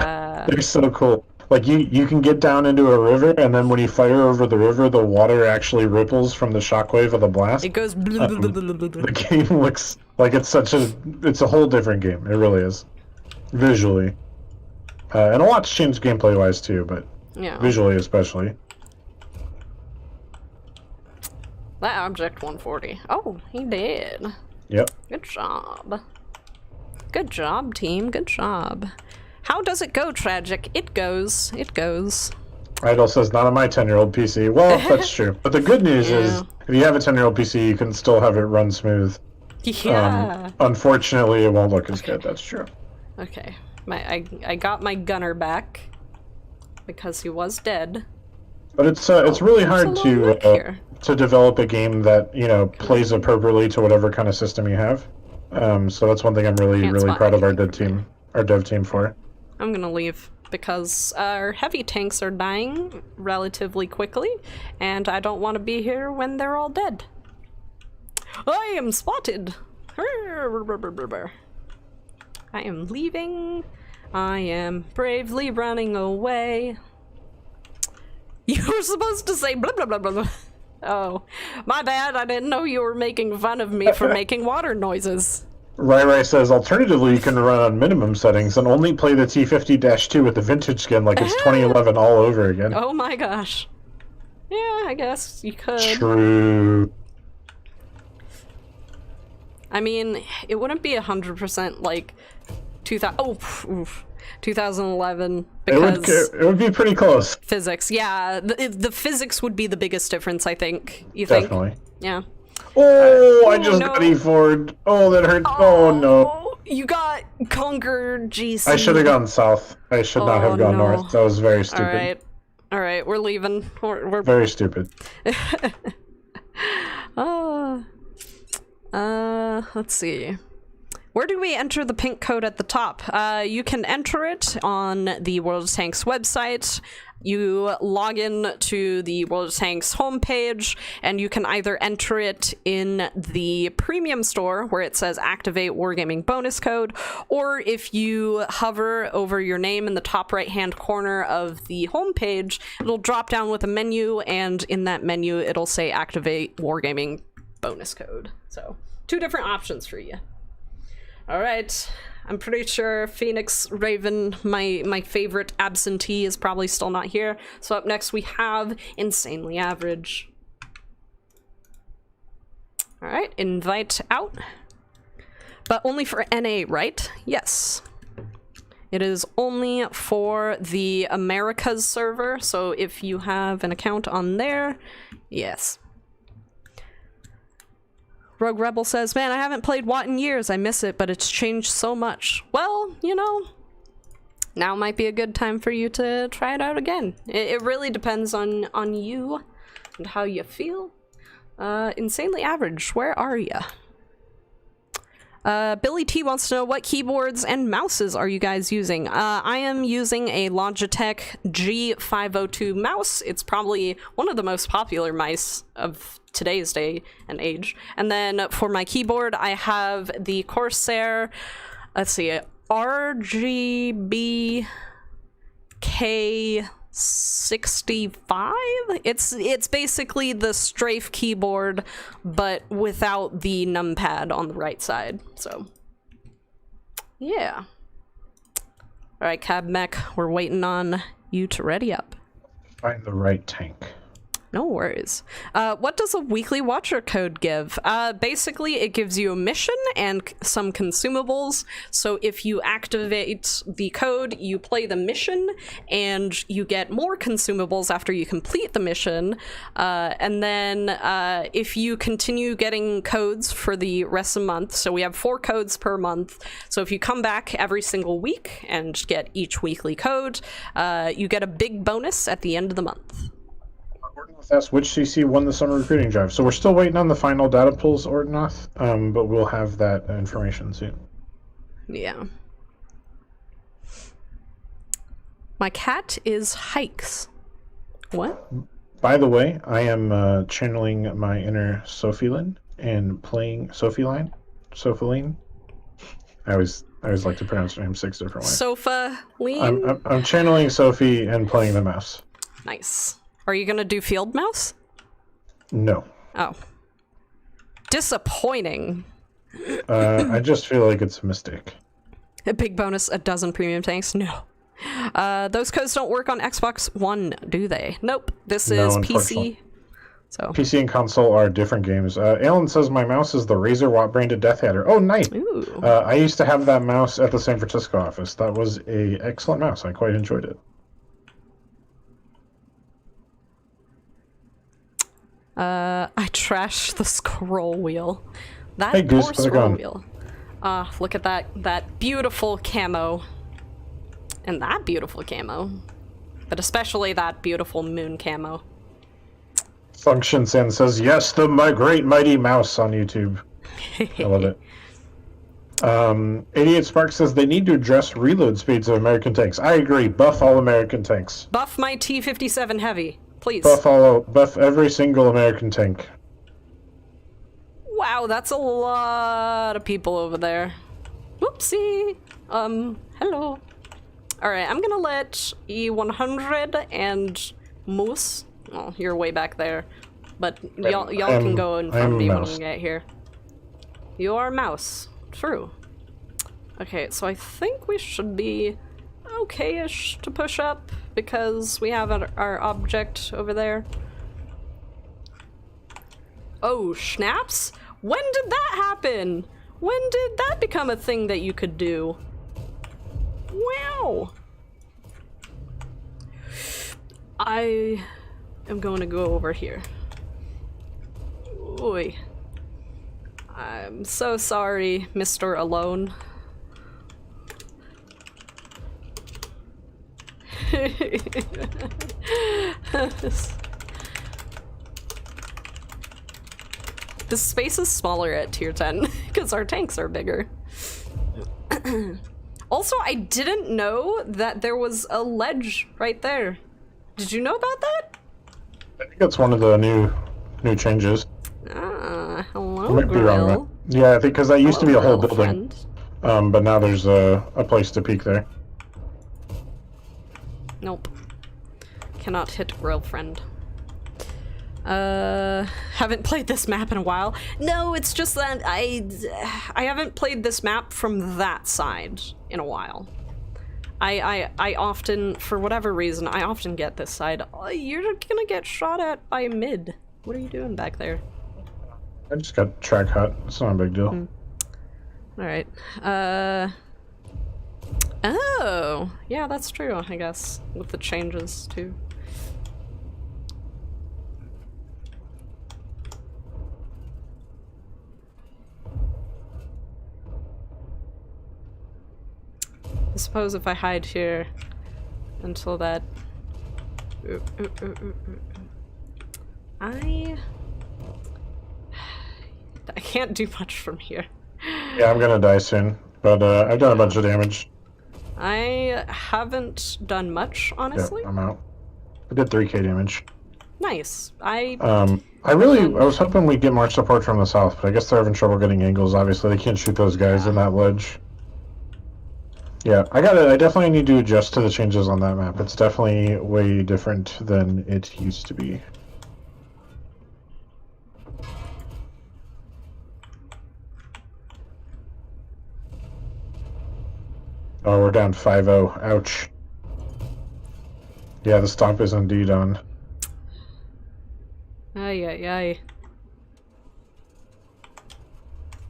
cool. Like you can get down into a river, and then when you fire over the river, the water actually ripples from the shockwave of the blast. It goes. The game looks like it's a whole different game. It really is, visually, and a lot's changed gameplay wise too, but yeah, visually especially. That object 140. Oh, he did. Yep. Good job. Good job, team. Good job. How does it go, Tragic? It goes. It goes. Idle says, not on my 10-year-old PC. Well, that's true. But the good news is, if you have a 10-year-old PC, you can still have it run smooth. Yeah. Unfortunately, it won't look as good. That's true. Okay. I got my gunner back because he was dead. But it's really hard to develop a game that, you know, plays appropriately to whatever kind of system you have. So that's one thing I'm really proud of our dev team for. I'm gonna leave because our heavy tanks are dying relatively quickly, and I don't want to be here when they're all dead. I am spotted. I am leaving. I am bravely running away. You were supposed to say blah blah blah blah. Oh, my bad. I didn't know you were making fun of me for making water noises. Rai says, alternatively, you can run on minimum settings and only play the T50-2 with the vintage skin like it's 2011 all over again. Oh my gosh. Yeah, I guess you could. True. I mean, it wouldn't be 100% like 2011 because it would be pretty close. Physics, yeah. The physics would be the biggest difference, I think. You think? Definitely. Yeah. Oh, I just got E4'd. Oh, that hurts. Oh, no. You got conquered GC. I should have gone south. I should not have gone north. That was very stupid. All right, we're leaving. We're very stupid. Let's see. Where do we enter the pink code at the top? You can enter it on the World of Tanks website. You log in to the World of Tanks homepage, and you can either enter it in the premium store where it says activate Wargaming bonus code, or if you hover over your name in the top right hand corner of the homepage, it'll drop down with a menu, and in that menu it'll say activate Wargaming bonus code. So 2 different options for you. All right, I'm pretty sure Phoenix Raven, my favorite absentee, is probably still not here. So up next we have Insanely Average. All right, invite out. But only for NA, right? Yes. It is only for the Americas server, so if you have an account on there, yes. Rogue Rebel says, man, I haven't played WoT in years. I miss it, but it's changed so much. Well, you know, now might be a good time for you to try it out again. It really depends on you and how you feel. Insanely Average, where are you? Billy T wants to know, what keyboards and mouses are you guys using? I am using a Logitech G502 mouse. It's probably one of the most popular mice of today's day and age. And then for my keyboard, I have the Corsair, let's see, RGB K65. It's basically the strafe keyboard, but without the numpad on the right side. So, yeah. All right, Cab Mech, we're waiting on you to ready up. Find the right tank. No worries. What does a weekly watcher code give? Basically, it gives you a mission and some consumables. So if you activate the code, you play the mission, and you get more consumables after you complete the mission. And then if you continue getting codes for the rest of the month, so we have 4 codes per month. So if you come back every single week and get each weekly code, you get a big bonus at the end of the month. That's which CC won the summer recruiting drive. So we're still waiting on the final data pulls, Ortnoth, but we'll have that information soon. Yeah. My cat is Hikes. What? By the way, I am channeling my inner Sophielin and playing Sophiline. I always like to pronounce her name 6 different ways. Sofa-line? I'm channeling Sophie and playing the mouse. Nice. Are you gonna do field mouse? No. Oh. Disappointing. I just feel like it's a mistake. A big bonus, a dozen premium tanks? No. Those codes don't work on Xbox One, do they? Nope. This is PC. So PC and console are different games. Alan says my mouse is the Razer Watt branded Death Adder. Oh, nice. Ooh. I used to have that mouse at the San Francisco office. That was a excellent mouse. I quite enjoyed it. I trashed the scroll wheel. That hey, Goose, poor scroll wheel. Look at that beautiful camo. And that beautiful camo. But especially that beautiful moon camo. Function Sen says, yes, my great mighty mouse on YouTube. I love it. 88 Spark says they need to address reload speeds of American tanks. I agree. Buff all American tanks. Buff my T-57 Heavy. Please. Buff every single American tank. Wow, that's a lot of people over there. Whoopsie. Hello. Alright, I'm gonna let E100 and Moose. Oh, you're way back there. But y'all can go in front of me when we get here. You are Mouse. True. Okay, so I think we should be okay-ish to push up, because we have our object over there. Oh, snaps? When did that happen? When did that become a thing that you could do? Wow! I am going to go over here. Oi. I'm so sorry, Mr. Alone. The space is smaller at tier 10 because our tanks are bigger. Also, I didn't know that there was a ledge right there. Did you know about that? I think that's one of the new changes. Ah, hello, I might be wrong, Grill. yeah, I think because that used to be a whole building. Friend. But now there's a place to peek there. Nope. Cannot hit Grill Friend. Haven't played this map in a while. No, it's just that I haven't played this map from that side in a while. I often, for whatever reason, I often get this side. Oh, you're gonna get shot at by mid. What are you doing back there? I just got track hut. It's not a big deal. Alright. Oh! Yeah, that's true, I guess. With the changes, too. I suppose if I hide here until that... I can't do much from here. Yeah, I'm gonna die soon, but I've done a bunch of damage. I haven't done much, Yeah, honestly. I'm out. I did 3k damage. Nice. I was hoping we'd get more support from the south, but I guess they're having trouble getting angles. Obviously, they can't shoot those guys in that ledge. Yeah, I definitely need to adjust to the changes on that map. It's definitely way different than it used to be. Oh, we're down 5-0. Ouch. Yeah, the stomp is indeed on. Ay, ay,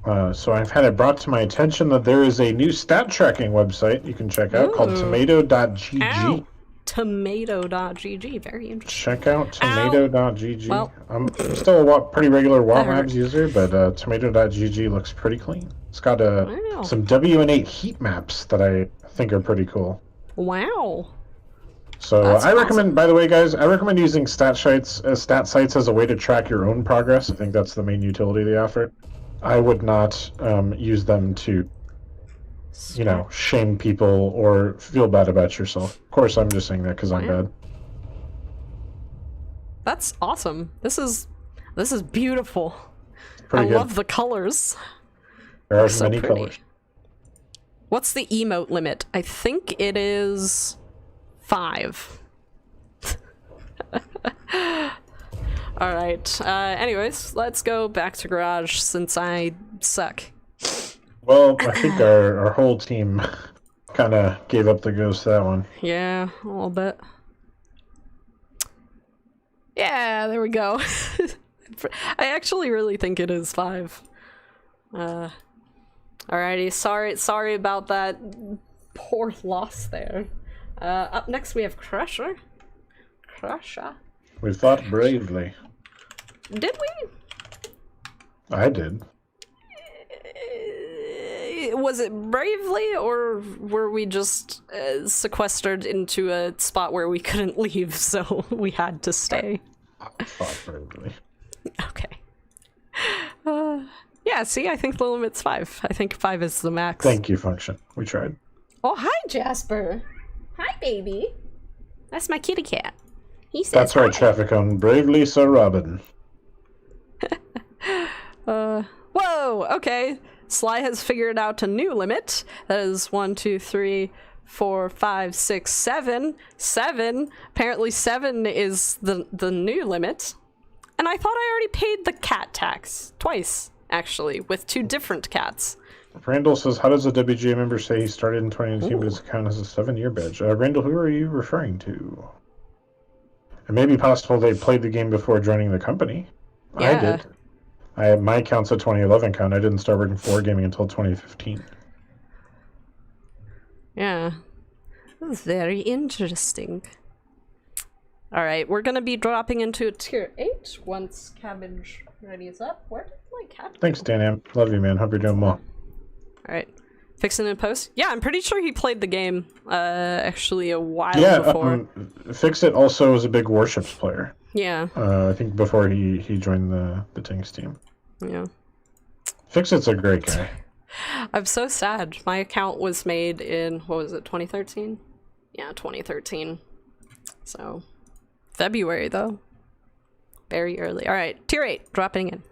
ay. So I've had it brought to my attention that there is a new stat tracking website you can check out called tomato.gg. Ow. Tomato.gg, very interesting. Check out tomato.gg. Well, I'm still a pretty regular WATLabs user, but tomato.gg looks pretty clean. It's got some WN8 heat maps that I think are pretty cool. Wow. So I recommend, by the way, guys, I recommend using stat sites as a way to track your own progress. I think that's the main utility they offer. I would not use them to, shame people or feel bad about yourself. Of course, I'm just saying that because I'm bad. That's awesome. This is beautiful. I love the colors. There are so many colors. What's the emote limit? I think it is 5. All right. Anyways, let's go back to garage since I suck. Well, I think our whole team kind of gave up the ghost that one. Yeah, a little bit. Yeah, there we go. I actually really think it is 5. Alrighty, sorry about that poor loss there. Up next we have Crusher. We fought bravely. Did we? I did. Was it bravely, or were we just sequestered into a spot where we couldn't leave, so we had to stay? I fought bravely. Okay. Yeah, see, I think the limit's 5. I think 5 is the max. Thank you, Function. We tried. Oh, hi, Jasper. Hi, baby. That's my kitty cat. He says that's right, traffic on bravely, Sir Robin. Whoa, okay. Sly has figured out a new limit. That is 1, 2, 3, 4, 5, 6, 7. 7. Apparently 7 is the new limit. And I thought I already paid the cat tax. Twice, actually, with 2 different cats. Randall says, how does a WGA member say he started in 2019 but his account has a 7-year badge? Randall, who are you referring to? It may be possible they played the game before joining the company. Yeah. I did. My account's a 2011 account. I didn't start working for gaming until 2015. Yeah. That's very interesting. Alright, we're gonna be dropping into a tier 8 once Cabbage Ready is up. Where did my cat go? Thanks, Dan Am. Love you, man. Hope you're doing well. Alright. Fixing in post? Yeah, I'm pretty sure he played the game actually a while before. Fixit also was a big Warships player. Yeah. I think before he joined the Tinks team. Yeah. Fixit's a great guy. I'm so sad. My account was made in, what was it, 2013? Yeah, 2013. So, February though. Very early. Alright, tier 8, dropping in.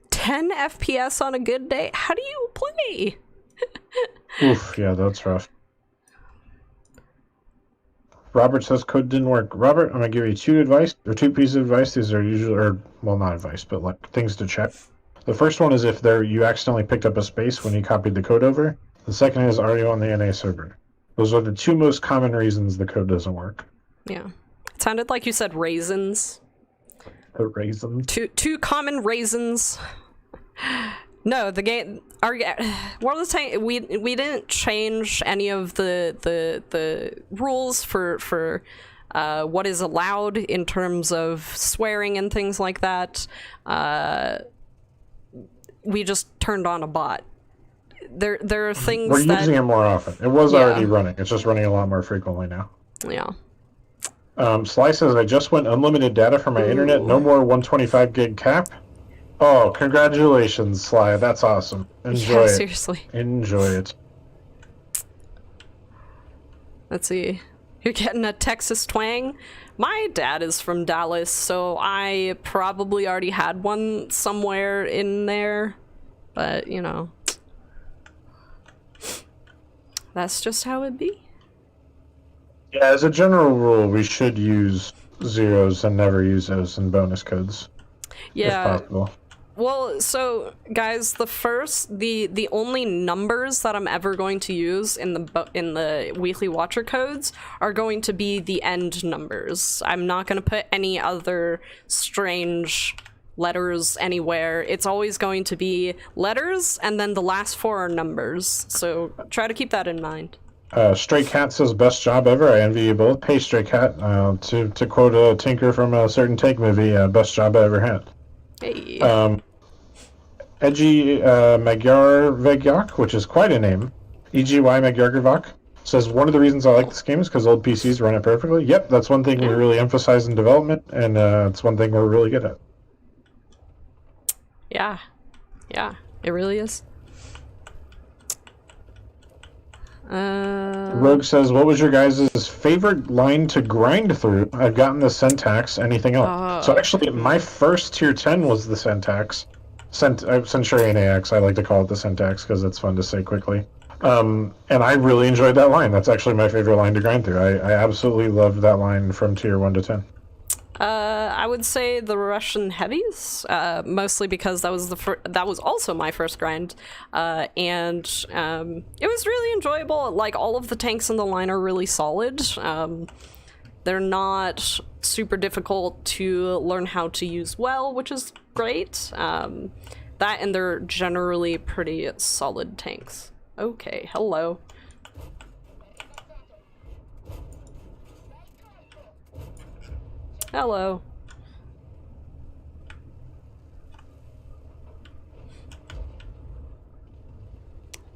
10 FPS on a good day? How do you play? Oof, yeah, that's rough. Robert says code didn't work. Robert, I'm gonna give you 2 pieces of advice. These are usually, or well, not advice, but like things to check. The first one is if you accidentally picked up a space when you copied the code over. The second is, are you on the NA server? Those are the 2 most common reasons the code doesn't work. Yeah, it sounded like you said raisins. The raisins. 2 common raisins. No, the game. World of Tanks. We didn't change any of the rules for what is allowed in terms of swearing and things like that. We just turned on a bot. There are things we're using it more often. It was already running. It's just running a lot more frequently now. Yeah. Sly says I just went unlimited data for my internet. No more 125 gig cap. Oh, congratulations, Sly. That's awesome. Enjoy Yeah, it. seriously. Enjoy it. Let's see. You're getting a Texas twang? My dad is from Dallas, so I probably already had one somewhere in there. But, you know. That's just how it be. Yeah, as a general rule, we should use zeros and never use those in bonus codes. If possible. Well, so guys, the only numbers that I'm ever going to use in the weekly watcher codes are going to be the end numbers. I'm not going to put any other strange letters anywhere. It's always going to be letters, and then the last 4 are numbers. So try to keep that in mind. Stray Cat says, best job ever. I envy you both. Hey, Stray Cat, to quote a Tinker from a certain Take movie, best job I ever had. Hey. Edgy Magyar Vegyak, which is quite a name, EGY Magyargavak, says, one of the reasons I like this game is because old PCs run it perfectly. Yep, that's one thing we really emphasize in development, and it's one thing we're really good at. Yeah. Yeah, it really is. Rogue says, what was your guys' favorite line to grind through? I've gotten the syntax, anything else? So actually, my first tier 10 was the syntax. Centurion AX, I like to call it the syntax because it's fun to say quickly. And I really enjoyed that line. That's actually my favorite line to grind through. I absolutely loved that line from tier 1 to 10. I would say the Russian heavies, mostly because that was also my first grind, and it was really enjoyable. Like, all of the tanks in the line are really solid. They're not super difficult to learn how to use well, which is great. That, and they're generally pretty solid tanks. Okay, hello. Hello.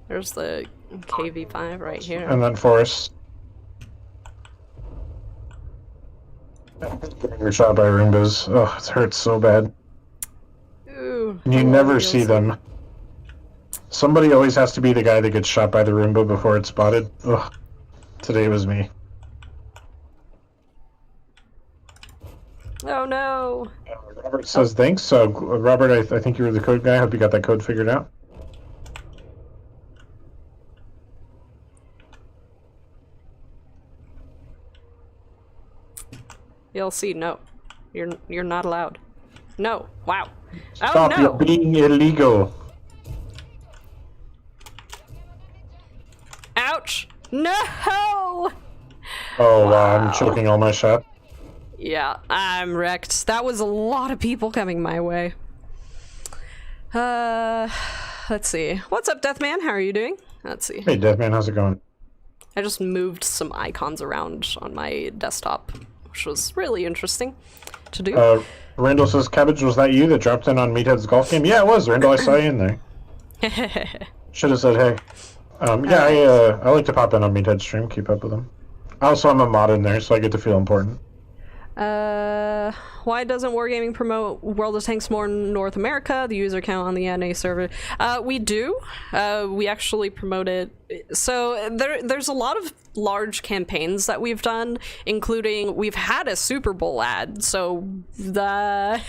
There's the KV5 right here. And then Forest. Getting shot by Roombas. Oh, it hurts so bad. Ooh, you never see them. Somebody always has to be the guy that gets shot by the Roomba before it's spotted. Ugh. Today was me. Oh no! Robert says thanks. So, Robert, I think you were the code guy. I hope you got that code figured out. ELC, no. You're not allowed. No. Wow. Stop, oh no! You're being illegal. Ouch! No! Oh wow, I'm choking all my shot. Yeah, I'm wrecked. That was a lot of people coming my way. Let's see. What's up, Deathman? How are you doing? Let's see. Hey, Deathman, how's it going? I just moved some icons around on my desktop, which was really interesting to do. Randall says, Cabbage, was that you that dropped in on Meathead's golf game? Yeah, it was. Randall, I saw you in there. Should have said hey. Yeah, I like to pop in on Meathead's stream, keep up with him. Also, I'm a mod in there, so I get to feel important. Why doesn't Wargaming promote World of Tanks more in North America? The user count on the NA server. We do. We actually promote it. So there's a lot of large campaigns that we've done, including we've had a Super Bowl ad. So the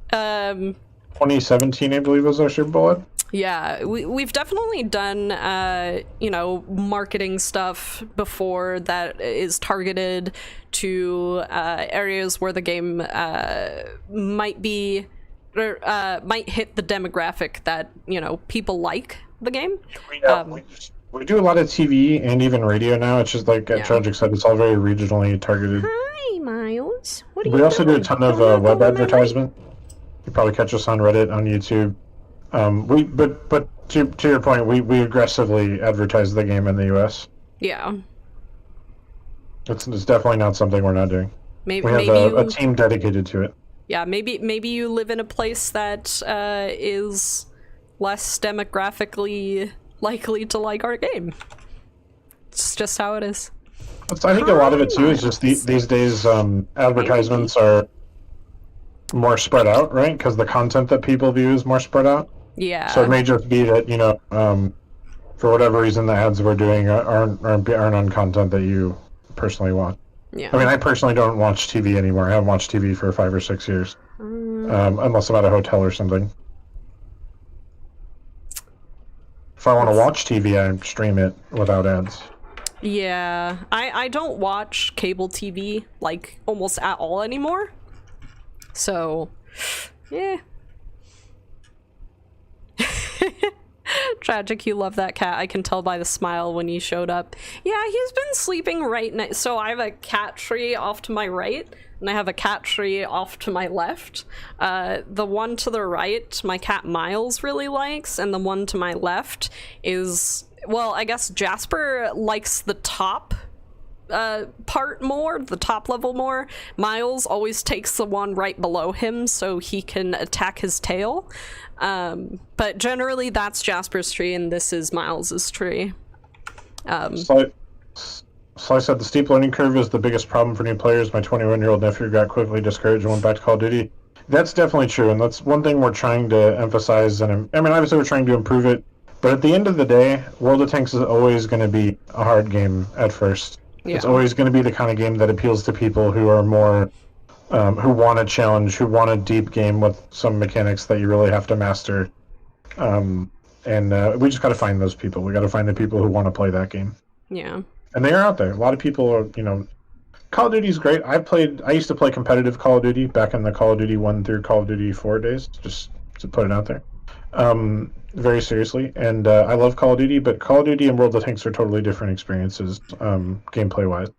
2017, I believe, was our Super Bowl ad. Yeah, we've definitely done, you know, marketing stuff before that is targeted to areas where the game might be, or might hit the demographic that, you know, people like the game. We do a lot of TV and even radio now. It's just like Tragic said, it's all very regionally targeted. Hi, Miles. What are you We also doing? do a ton of web advertisement. You probably catch us on Reddit, on YouTube. But to your point, we aggressively advertise the game in the U.S. Yeah. It's definitely not something we're not doing. We have a team dedicated to it. Yeah, maybe you live in a place that is less demographically likely to like our game. It's just how it is. I think a lot of it too is just these days advertisements are more spread out, right? Because the content that people view is more spread out. Yeah. So it may just be that, you know, for whatever reason, the ads we're doing aren't on content that you personally watch. Yeah. I mean, I personally don't watch TV anymore. I haven't watched TV for 5 or 6 years, unless I'm at a hotel or something. If I want to watch TV, I stream it without ads. Yeah, I don't watch cable TV, like, almost at all anymore. So, yeah. Tragic, you love that cat. I can tell by the smile when you showed up. Yeah, he's been sleeping right next. So I have a cat tree off to my right, and I have a cat tree off to my left. The one to the right, my cat Miles really likes, and the one to my left is, well, I guess Jasper likes the top part more, the top level more. Miles always takes the one right below him so he can attack his tail. But generally that's Jasper's tree and this is Miles's tree. Slice said the steep learning curve is the biggest problem for new players. My 21-year-old nephew got quickly discouraged and went back to Call of Duty. That's definitely true, and that's one thing we're trying to emphasize. And I mean, obviously we're trying to improve it, but at the end of the day, World of Tanks is always going to be a hard game at first. Yeah. It's always going to be the kind of game that appeals to people who are more, who want a challenge, who want a deep game with some mechanics that you really have to master. And we just got to find those people. We got to find the people who want to play that game. Yeah. And they are out there. A lot of people are, you know, Call of Duty's great. I used to play competitive Call of Duty back in the Call of Duty 1 through Call of Duty 4 days, just to put it out there. Very seriously. And I love Call of Duty, but Call of Duty and World of Tanks are totally different experiences, gameplay-wise.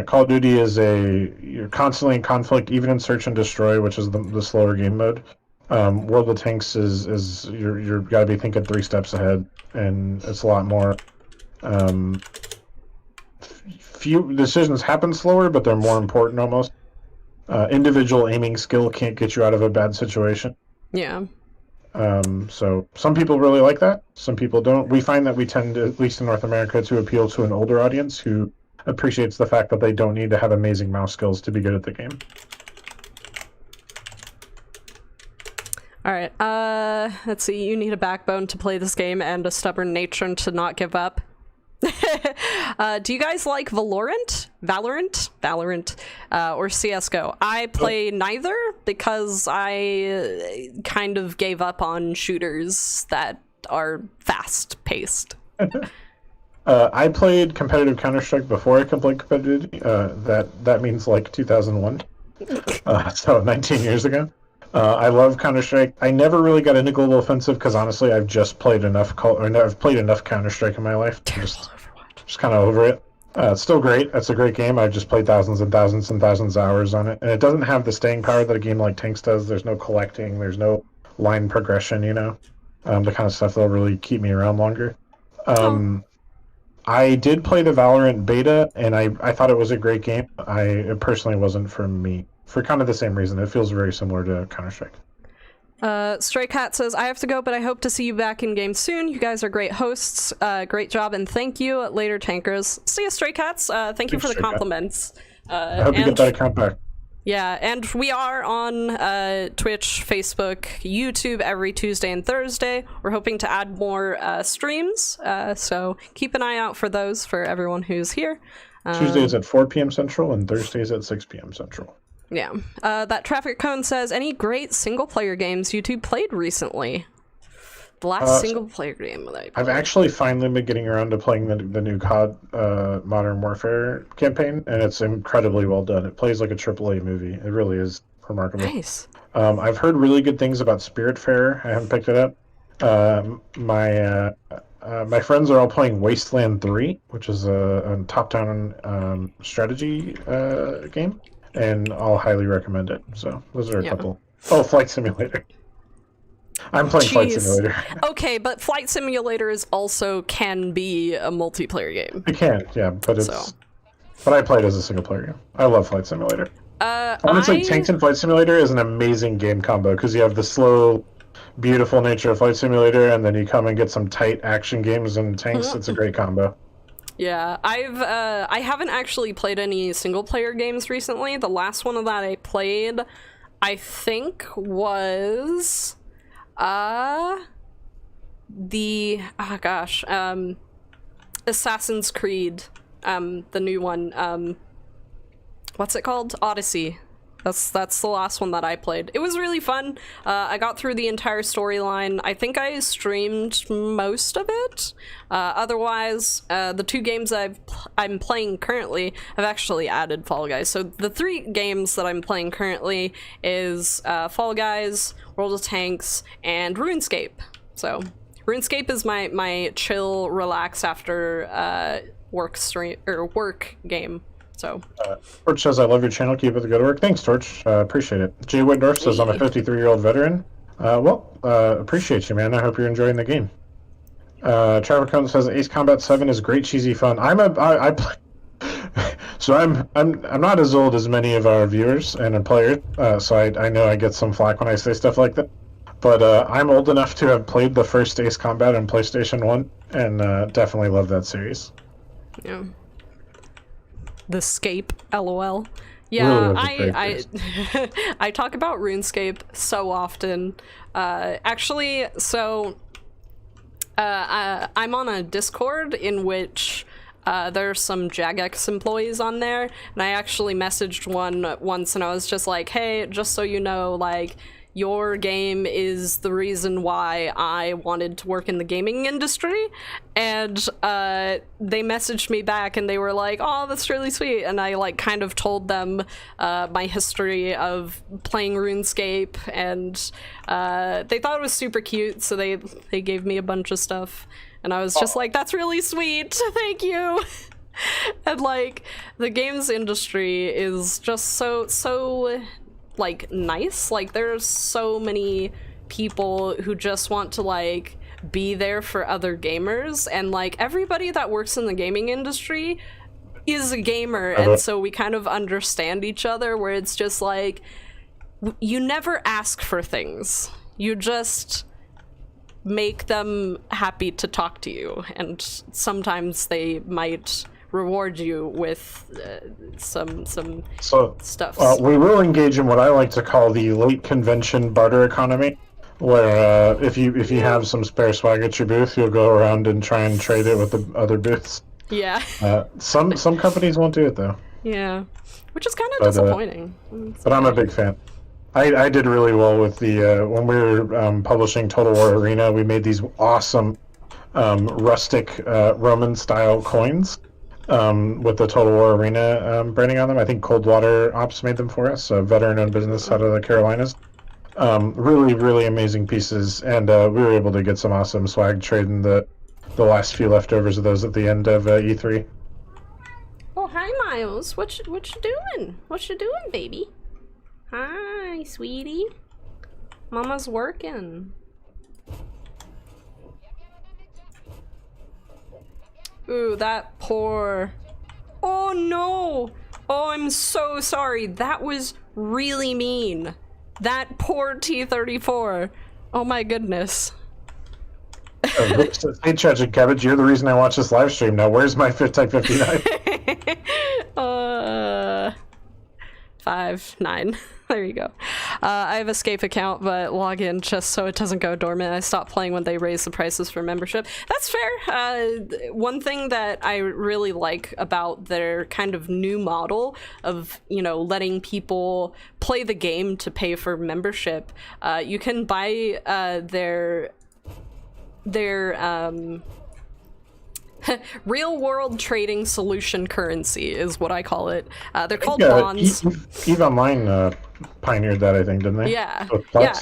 Call of Duty is you're constantly in conflict, even in Search and Destroy, which is the slower game mode. World of Tanks is you're got to be thinking 3 steps ahead, and it's a lot more. Few decisions happen slower, but they're more important almost. Individual aiming skill can't get you out of a bad situation. Yeah. So some people really like that. Some people don't. We find that we tend to, at least in North America, to appeal to an older audience who appreciates the fact that they don't need to have amazing mouse skills to be good at the game. All right. Let's see. You need a backbone to play this game and a stubborn nature to not give up. Do you guys like Valorant, or CSGO? I play neither because I kind of gave up on shooters that are fast-paced. I played competitive Counter-Strike before I could play competitive. That means like 2001, so 19 years ago. I love Counter-Strike. I never really got into Global Offensive because honestly, I've just played enough. I've played enough Counter-Strike in my life. Just kind of over it. It's still great. It's a great game. I've just played thousands and thousands and thousands of hours on it, and it doesn't have the staying power that a game like Tanks does. There's no collecting. There's no line progression. You know, the kind of stuff that'll really keep me around longer. I did play the Valorant beta, and I thought it was a great game. It personally wasn't for me. For kind of the same reason. It feels very similar to Counter-Strike. Stray Cat says, I have to go, but I hope to see you back in game soon. You guys are great hosts. Great job, and thank you. Later, Tankers. See you, Stray Cats. Thank you for the compliments. I hope you get that account back. Yeah, and we are on Twitch, Facebook, YouTube every Tuesday and Thursday. We're hoping to add more streams, so keep an eye out for those for everyone who's here. Tuesdays at 4 p.m. Central and Thursdays at 6 p.m. Central. Yeah. That Traffic Cone says, any great single-player games you two played recently? The last single-player game that I played. I've actually finally been getting around to playing the new COD Modern Warfare campaign, and it's incredibly well done. It plays like a AAA movie. It really is remarkable. Nice. I've heard really good things about Spiritfarer. I haven't picked it up. My friends are all playing Wasteland 3, which is a top-down strategy game. And I'll highly recommend it. So those are a couple. Oh, Flight Simulator. I'm playing Flight Simulator. Okay, but Flight Simulator can be a multiplayer game. It can, yeah, but but I played as a single player game. I love Flight Simulator. Honestly, Tanks and Flight Simulator is an amazing game combo because you have the slow, beautiful nature of Flight Simulator, and then you come and get some tight action games and Tanks. It's a great combo. Yeah, I haven't actually played any single player games recently. The last one that I played, I think was Assassin's Creed, the new one. What's it called? Odyssey. That's the last one that I played. It was really fun. I got through the entire storyline. I think I streamed most of it. Otherwise, the 2 games I'm playing currently, I've actually added Fall Guys. So the 3 games that I'm playing currently is Fall Guys, World of Tanks, and RuneScape. So RuneScape is my chill, relax after work game. So Torch says, I love your channel, keep up the good work. Thanks, Torch. Appreciate it. Jay Whitdorf says, I'm a 53-year-old veteran. Appreciate you, man. I hope you're enjoying the game. Trevor Cohn says, Ace Combat 7 is great, cheesy fun. I play so I'm not as old as many of our viewers and players, so I know I get some flack when I say stuff like that. But I'm old enough to have played the first Ace Combat on PlayStation 1 and definitely love that series. Yeah. The Scape, LOL. Yeah, I talk about RuneScape so often. Actually, so I'm on a Discord in which there's some Jagex employees on there, and I actually messaged one once, and I was just like, hey, just so you know, like, your game is the reason why I wanted to work in the gaming industry. And they messaged me back and they were like, oh, that's really sweet. And I like kind of told them my history of playing RuneScape, and they thought it was super cute, so they gave me a bunch of stuff. And I was just like, that's really sweet, thank you. And like, the games industry is just so like nice. Like, there's so many people who just want to like be there for other gamers, and like everybody that works in the gaming industry is a gamer, and so we kind of understand each other, where it's just like, you never ask for things, you just make them happy to talk to you, and sometimes they might reward you with some stuff. We will engage in what I like to call the late convention barter economy, where if you have some spare swag at your booth, you'll go around and try and trade it with the other booths. Yeah. Some companies won't do it though. Yeah, which is kind of disappointing. But I'm a big fan. I did really well with the when we were publishing Total War Arena. We made these awesome rustic Roman style coins. With the Total War Arena branding on them. I think Coldwater Ops made them for us, a veteran-owned business out of the Carolinas. Really, really amazing pieces, and we were able to get some awesome swag trading the last few leftovers of those at the end of E3. Oh, hi, Miles. What you doing? What you doing, baby? Hi, sweetie. Mama's working. Ooh, that poor... Oh no! Oh, I'm so sorry. That was really mean. That poor T-34. Oh my goodness. Hey, Tragic Cabbage, you're the reason I watch this live stream now. Where's my Type 59? 5-9. There you go. I have a Escape account, but log in just so it doesn't go dormant. I stopped playing when they raised the prices for membership. That's fair. One thing that I really like about their kind of new model of, you know, letting people play the game to pay for membership, you can buy their real world trading solution currency is what I call it. They're called bonds. EVE Online pioneered that, I think, didn't they? Yeah. Yeah.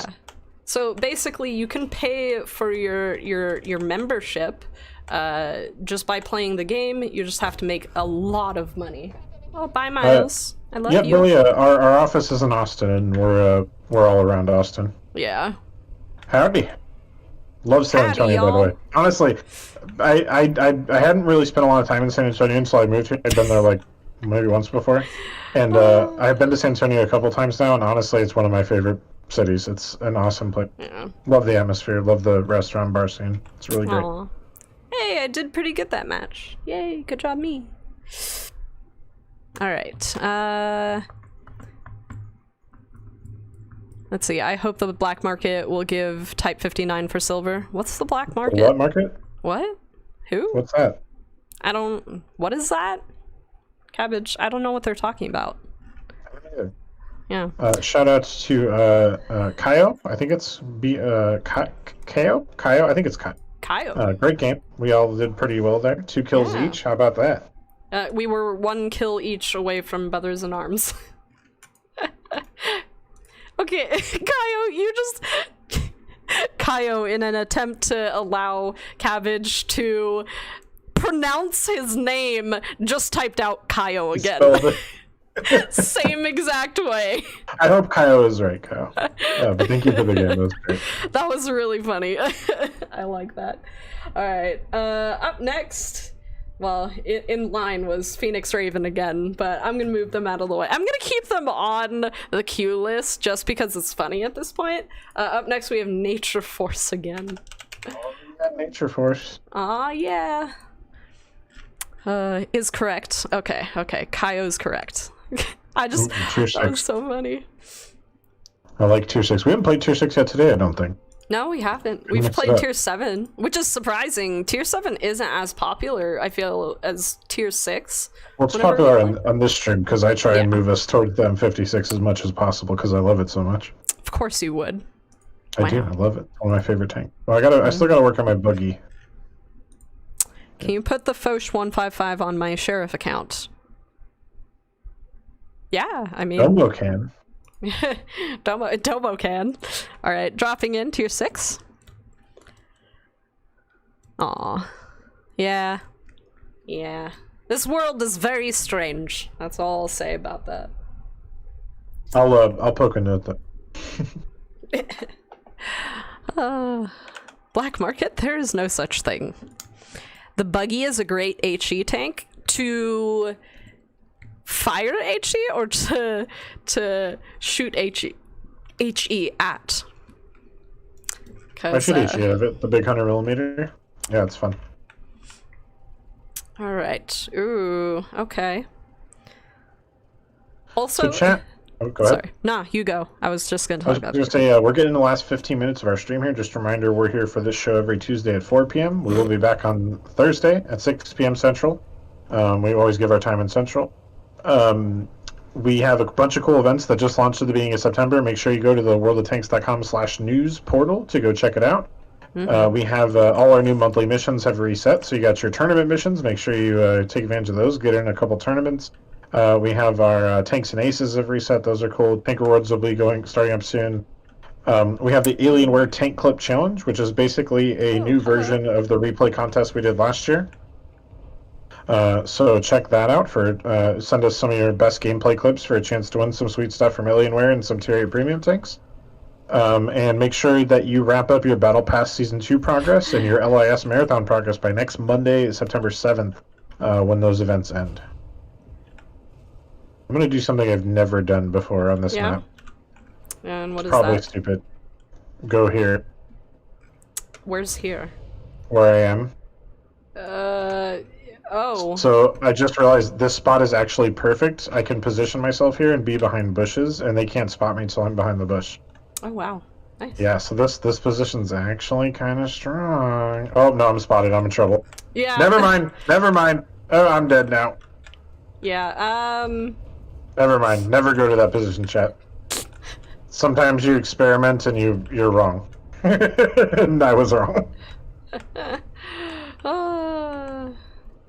So basically, you can pay for your membership just by playing the game. You just have to make a lot of money. Oh, bye, Miles. I love you. Billy, our office is in Austin, and we're all around Austin. Yeah. Howdy. Love San Antonio, by the way. Honestly, I hadn't really spent a lot of time in San Antonio until I moved here. I'd been there like maybe once before, and I've been to San Antonio a couple times now, and honestly, it's one of my favorite cities. It's an awesome place. Yeah. Love the atmosphere. Love the restaurant bar scene. It's really great. Aww. Hey, I did pretty good that match. Yay, good job me. All right. Let's see. I hope the black market will give Type 59 for silver. What's the black market? What market? What? Who? What's that? I don't... What is that? Cabbage. I don't know what they're talking about. I don't either. Yeah. Shout out to Kaio. I think it's Kaio? Kaio? I think it's Kaio. Kaio. Great game. We all did pretty well there. 2 kills each. How about that? We were 1 kill each away from Brothers in Arms. Okay, Kaio, you just... Kaio, in an attempt to allow Cabbage to pronounce his name, just typed out Kaio again. Same exact way. I hope Kaio is right, Kaio. But thank you for the game. That was great. That was really funny. I like that. All right. Up next, well, in line was Phoenix Raven again, but I'm gonna move them out of the way. I'm gonna keep them on the queue list just because it's funny at this point. Up next, we have Nature Force again. Oh, we got Nature Force. Aw, yeah. Is correct. Okay. Kaio's correct. I just... That was so funny. I like Tier 6. We haven't played Tier 6 yet today, I don't think. No, we haven't. We've played Tier 7, which is surprising. Tier 7 isn't as popular, I feel, as Tier 6. Well, it's popular on this stream, because I try and move us toward the M56 as much as possible, because I love it so much. Of course you would. I do. I love it. One of my favorite tanks. Well, I still gotta work on my buggy. Can you put the Foch 155 on my sheriff account? Yeah, I mean... Dumbo can. Domo can. Alright, dropping in Tier 6. Aw. Yeah. This world is very strange. That's all I'll say about that. I'll poke a note though. Black market? There is no such thing. The buggy is a great HE tank to fire HE or to shoot HE at. I shoot HE out of it, the big 100mm. Yeah, it's fun. Alright. Ooh, okay. Also... So chat... Oh, go ahead. Sorry. Nah, you go. I was just going to talk about it. We're getting the last 15 minutes of our stream here. Just a reminder, we're here for this show every Tuesday at 4 p.m. We will be back on Thursday at 6 p.m. Central. We always give our time in Central. We have a bunch of cool events that just launched at the beginning of September. Make sure you go to the worldoftanks.com/news portal to go check it out. We have all our new monthly missions have reset. So you got your tournament missions. Make sure you take advantage of those. Get in a couple tournaments. We have our Tanks and Aces have reset. Those are cool. Tank Rewards will be starting up soon. We have the Alienware Tank Clip Challenge, which is basically a new version of the replay contest we did last year. So check that out. Send us some of your best gameplay clips for a chance to win some sweet stuff from Alienware and some Tier 8 premium tanks. And make sure that you wrap up your Battle Pass Season 2 progress and your LIS Marathon progress by next Monday, September 7th, when those events end. I'm going to do something I've never done before on this map. And what is probably that? Stupid. Go here. Where's here? Where I am. Oh. So I just realized this spot is actually perfect. I can position myself here and be behind bushes, and they can't spot me until I'm behind the bush. Oh, wow. Nice. Yeah, so this position's actually kind of strong. Oh, no, I'm spotted. I'm in trouble. Yeah. Never mind. Oh, I'm dead now. Yeah, Never mind. Never go to that position, chat. Sometimes you experiment and you're wrong. And I was wrong.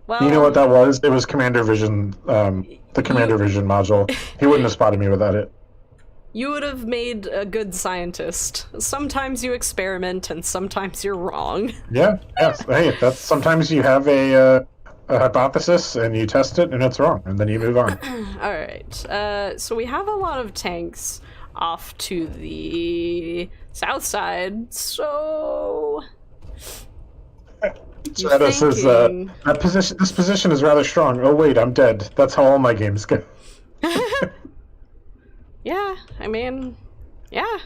Well, you know what that was? It was Commander Vision, the Commander Vision module. He wouldn't have spotted me without it. You would have made a good scientist. Sometimes you experiment and sometimes you're wrong. Yeah, yes. Hey, that's sometimes you have a hypothesis and you test it and it's wrong, and then you move on. Alright, so we have a lot of tanks off to the south side, so... Stratus says, this position is rather strong. Oh wait, I'm dead. That's how all my games go. Yeah, I mean, yeah.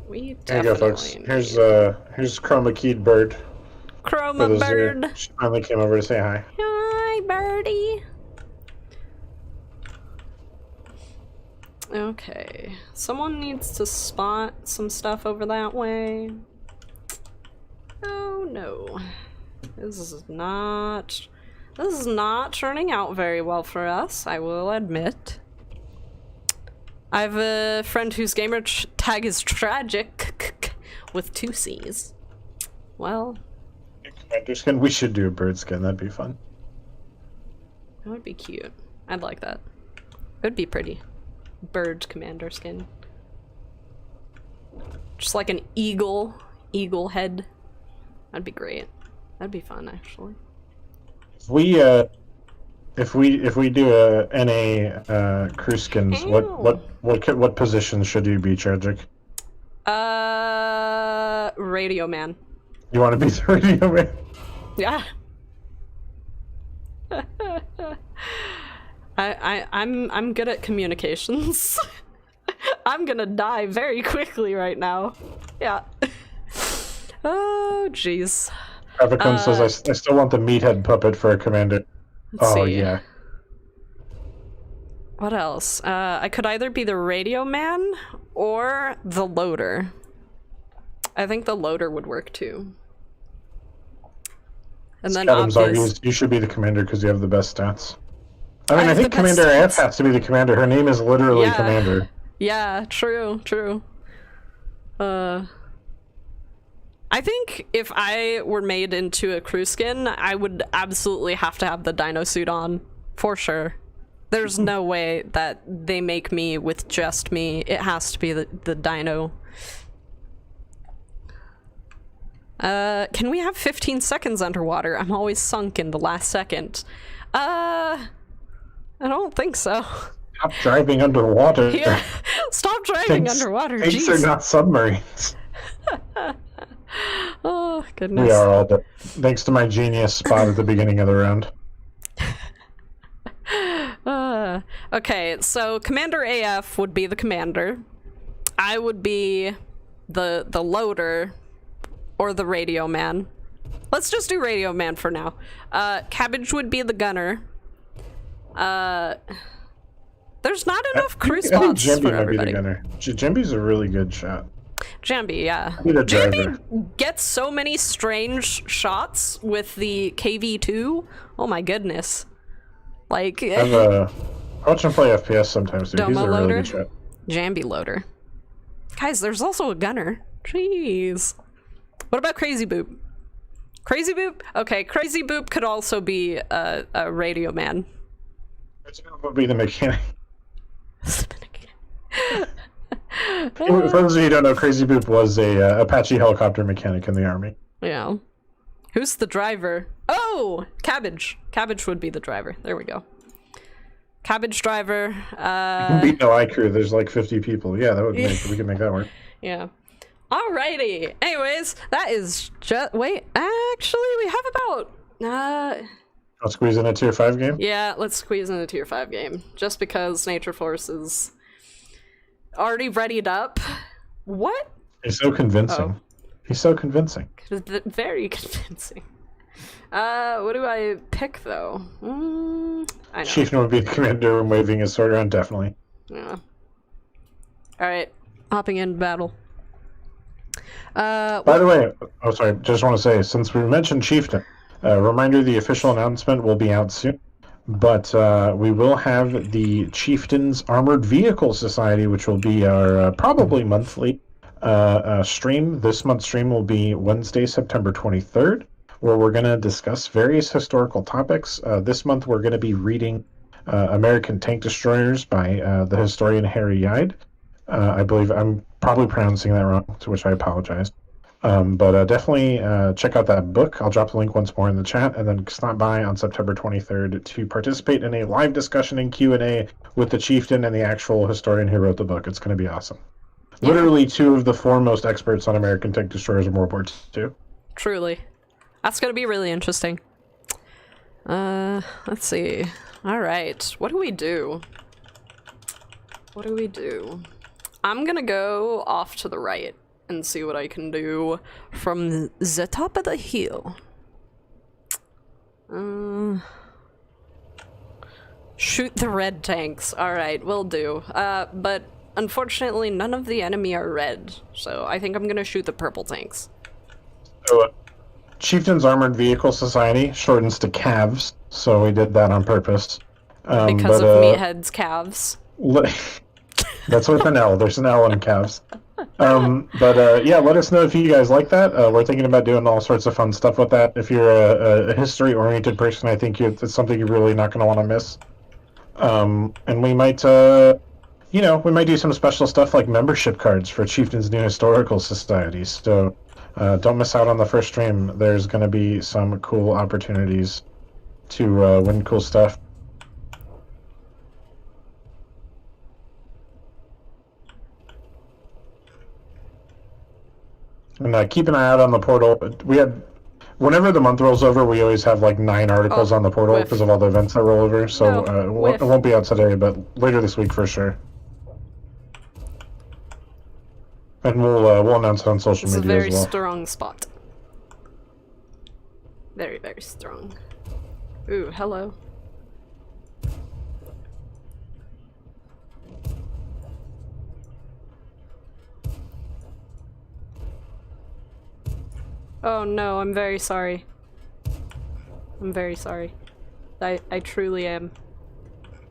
We There you go, folks. Here's Chroma Keyed Bird. Chroma Bird. She finally came over to say hi. Hi, birdie. Okay, someone needs to spot some stuff over that way. Oh no. This is not turning out very well for us, I will admit. I have a friend whose gamer tag is tragic with 2 C's. Well, Commander skin. We should do a bird skin. That'd be fun. That would be cute. I'd like that. It would be pretty. Bird commander skin. Just like an eagle head. That'd be great. That'd be fun, actually. If we do a NA crew skins, what position should you be, Tragic? Radio man. You want to be the radio man? Yeah. I'm good at communications. I'm gonna die very quickly right now. Yeah. Oh, jeez. Avicon says, I still want the meathead puppet for a commander. Oh, see. Yeah. What else? I could either be the radio man or the loader. I think the loader would work too. And then Adams argues you should be the commander because you have the best stats. I think Commander AF has to be the commander. Her name is literally Commander. Yeah, true. I think if I were made into a crew skin, I would absolutely have to have the dino suit on, for sure. There's no way that they make me with just me. It has to be the dino. Can we have 15 seconds underwater? I'm always sunk in the last second. I don't think so. Stop driving underwater. Yeah, stop driving underwater. Tanks are not submarines. Oh, goodness. We are all dead. Thanks to my genius spot at the beginning of the round. Okay, so Commander AF would be the commander. I would be the loader or the radio man. Let's just do radio man for now. Cabbage would be the gunner. There's not enough crew spots for everybody. Might be the gunner. Jambi's a really good shot. Jambi, yeah. Jambi gets so many strange shots with the KV2. Oh my goodness. Like, I watch him play FPS sometimes, dude. He's a really good shot. Jambi loader. Guys, there's also a gunner. Jeez. What about Crazy Boop? Crazy Boop? Okay, Crazy Boop could also be a radio man. Crazy Boop would be the mechanic. For those of you who don't know, Crazy Boop was a Apache helicopter mechanic in the Army. Yeah. Who's the driver? Oh! Cabbage. Cabbage would be the driver. There we go. Cabbage driver. You can beat no I crew. There's like 50 people. Yeah, we can make that work. Yeah. Alrighty. Anyways, that is just... Wait, actually, we have about... I'll squeeze in a tier 5 game? Yeah, let's squeeze in a tier 5 game. Just because Nature Force is already readied up. What? He's so convincing. Oh. He's so convincing. Very convincing. What do I pick, though? I know. Chieftain would be the commander and waving his sword around, definitely. Yeah. Alright. Hopping in battle. By the way, oh sorry, just want to say, since we mentioned Chieftain, reminder, the official announcement will be out soon, but we will have the Chieftain's Armored Vehicle Society, which will be our probably monthly stream. This month's stream will be Wednesday, September 23rd, where we're going to discuss various historical topics. This month we're going to be reading American Tank Destroyers by the historian Harry Yide. I believe I'm probably pronouncing that wrong, to which I apologize. But definitely check out that book. I'll drop the link once more in the chat, and then stop by on September 23rd to participate in a live discussion and Q&A with the chieftain and the actual historian who wrote the book. It's going to be awesome. Yeah. Literally 2 of the foremost experts on American tank destroyers in World War II. Truly. That's going to be really interesting. Let's see. All right. What do we do? What do we do? I'm going to go off to the right and see what I can do from the top of the hill. Shoot the red tanks. Alright, will do. But unfortunately none of the enemy are red, so I think I'm gonna shoot the purple tanks. So, Chieftain's Armored Vehicle Society shortens to CAVs, so we did that on purpose. Because of Meathead's calves. That's with an L. There's an L in calves. Yeah, let us know if you guys like that. We're thinking about doing all sorts of fun stuff with that. If you're a history-oriented person, I think it's something you're really not going to want to miss. And we might, we might do some special stuff like membership cards for Chieftain's New Historical Societies. So don't miss out on the first stream. There's going to be some cool opportunities to win cool stuff. And keep an eye out on the portal. Whenever the month rolls over, we always have like 9 articles on the portal because of all the events that roll over. So it won't be out today, but later this week for sure. And we'll announce it on social media as well. It's a very strong spot. Very, very strong. Ooh, hello. Oh no, I'm very sorry. I'm very sorry. I truly am.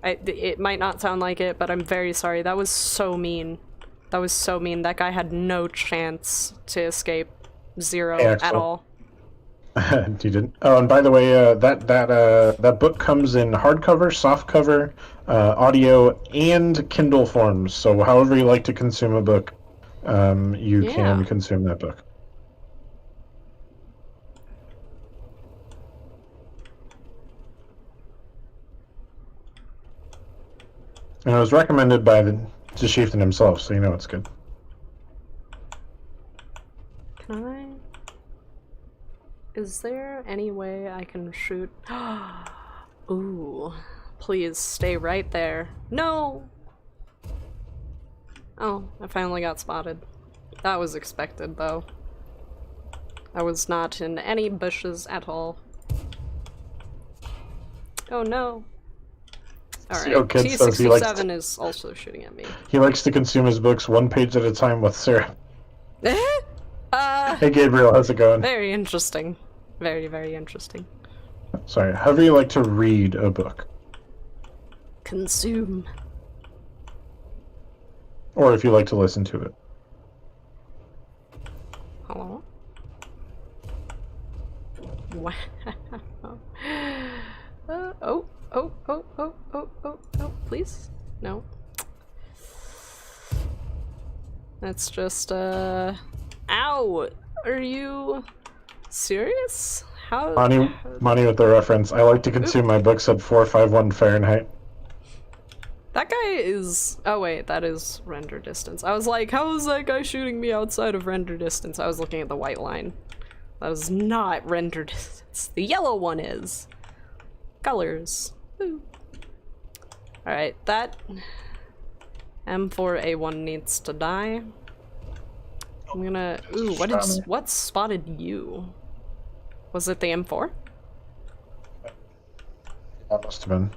It might not sound like it, but I'm very sorry. That was so mean. That was so mean. That guy had no chance to escape. Zero at all. You didn't. Oh, and by the way, that book comes in hardcover, softcover, audio, and Kindle forms. So however you like to consume a book, you can consume that book. And it was recommended by the chieftain himself, so you know it's good. Can I? Is there any way I can shoot? Ooh, please stay right there. No! Oh, I finally got spotted. That was expected, though. I was not in any bushes at all. Oh no. Alright, T67 is also shooting at me. He likes to consume his books 1 page at a time with syrup. Hey Gabriel, how's it going? Very interesting. Very, very interesting. Sorry, however you like to read a book. Consume. Or if you like to listen to it. Hello? Wow. Oh, please? No. That's just, Ow! Are you serious? How? Money with the reference. I like to consume my books at 451 Fahrenheit. That guy is... Oh wait, that is render distance. I was like, how is that guy shooting me outside of render distance? I was looking at the white line. That is not render distance. The yellow one is. Colors. Woo. Alright, that M4A1 needs to die. I'm gonna... Ooh, what spotted you? Was it the M4? That must have been.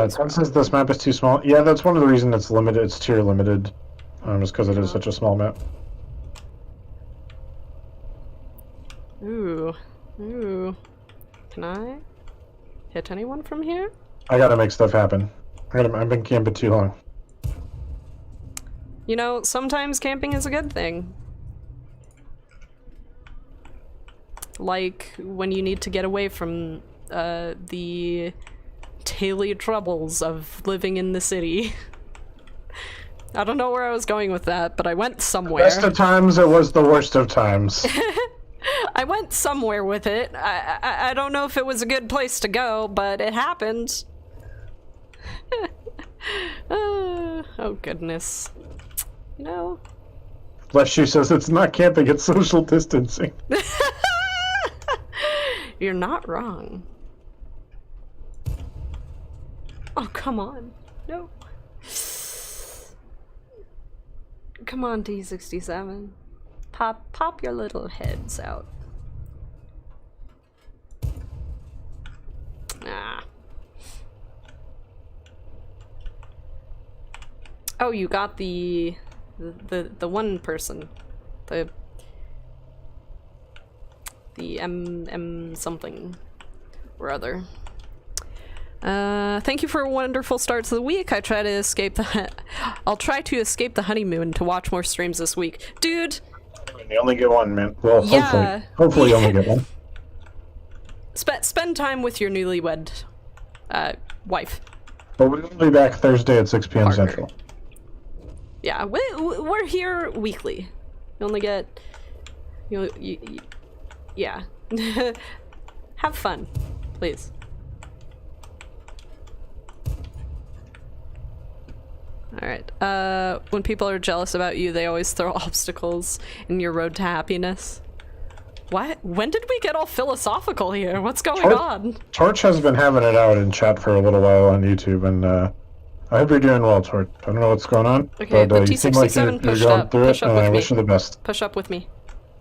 Tom says this map is too small. Yeah, that's one of the reasons it's limited. It's tier limited. Just because it is such a small map. Ooh. Ooh. Can I hit anyone from here? I gotta make stuff happen. I've been camping too long. You know, sometimes camping is a good thing. Like when you need to get away from the daily troubles of living in the city. I don't know where I was going with that, but I went somewhere. Best of times, it was the worst of times. I went somewhere with it. I don't know if it was a good place to go, but it happened. Oh goodness. You know? Bless you says it's not camping, it's social distancing. You're not wrong. Oh, come on. No. Come on, T67. Pop your little heads out. Oh, you got the one person. The M something or other. Thank you for a wonderful start to the week. I'll try to escape the honeymoon to watch more streams this week. Dude! You only get one, man. Well, yeah. hopefully you only get one. Spend time with your newlywed wife. But we'll be back Thursday at 6 p.m. Partner. Central. Yeah, we're here weekly. You only get... yeah. Have fun, please. Alright, when people are jealous about you, they always throw obstacles in your road to happiness. What? When did we get all philosophical here? What's going on? Torch has been having it out in chat for a little while on YouTube, and I hope you're doing well, Torch. I don't know what's going on, okay, but you seem like you're going through it, and I wish you the best. Push up with me.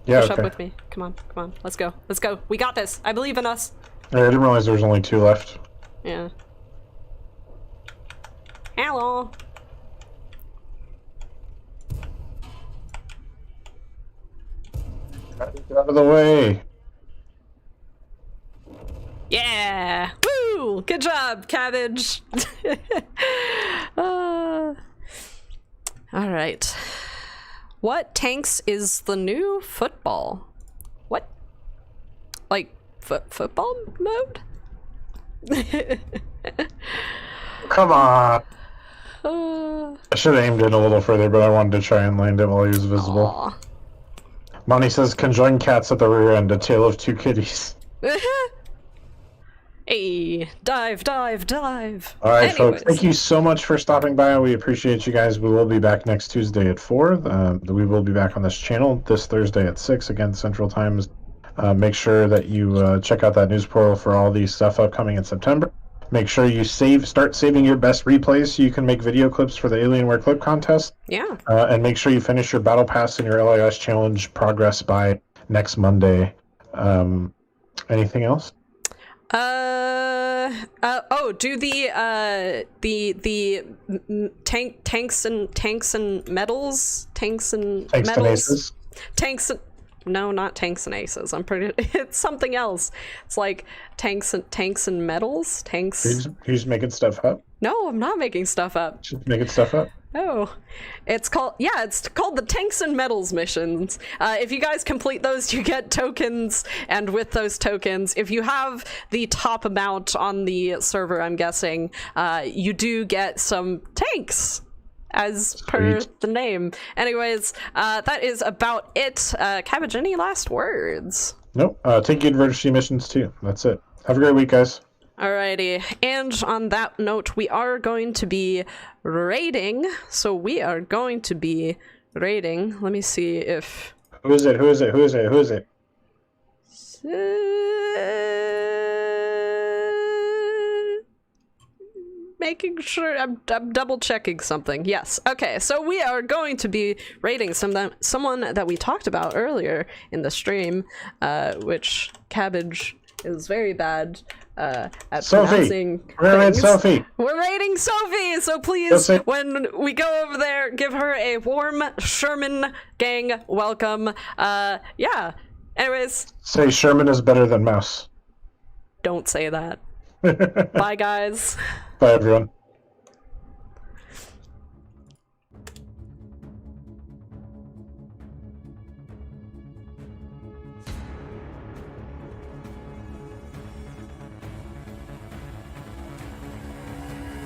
Yeah, Push up with me. Come on, come on. Let's go. Let's go. We got this. I believe in us. I didn't realize there was only 2 left. Yeah. Hello. Get out of the way. Yeah! Woo! Good job, Cabbage! Alright. What tanks is the new football? What? Like, football mode? Come on! I should have aimed it a little further, but I wanted to try and land it while he was visible. Aw. Monty says, conjoined cats at the rear end, a tale of 2 kitties. Hey, dive, dive, dive. All right, folks. Thank you so much for stopping by. We appreciate you guys. We will be back next Tuesday at 4. We will be back on this channel this Thursday at 6, again, Central Times. Make sure that you check out that news portal for all the stuff upcoming in September. Make sure you start saving your best replays so you can make video clips for the Alienware clip contest. Yeah. And make sure you finish your battle pass and your LIS challenge progress by next Monday. Anything else? Do the tanks and medals? Tanks and Tanks medals? and aces? Tanks and... No, not tanks and aces. I'm pretty... It's something else. It's like tanks and medals? Tanks... You're just making stuff up? No, I'm not making stuff up. Just making stuff up? Oh, it's called the Tanks and Medals missions. If you guys complete those, you get tokens, and with those tokens, if you have the top amount on the server, I'm guessing, you do get some tanks, as per the name. Anyways, that is about it. Cabbage, any last words? Nope. Take university missions too. That's it. Have a great week, guys. Alrighty, and on that note, we are going to be raiding. So we are going to be raiding. Let me see if... Who is it? Making sure I'm double checking something. Yes. Okay, so we are going to be raiding someone that we talked about earlier in the stream, which Cabbage is very bad at pronouncing things. We're raiding Sophie. We're raiding Sophie, so please, when we go over there, give her a warm Sherman gang welcome. Yeah. Anyways. Say Sherman is better than Mouse. Don't say that. Bye, guys. Bye, everyone.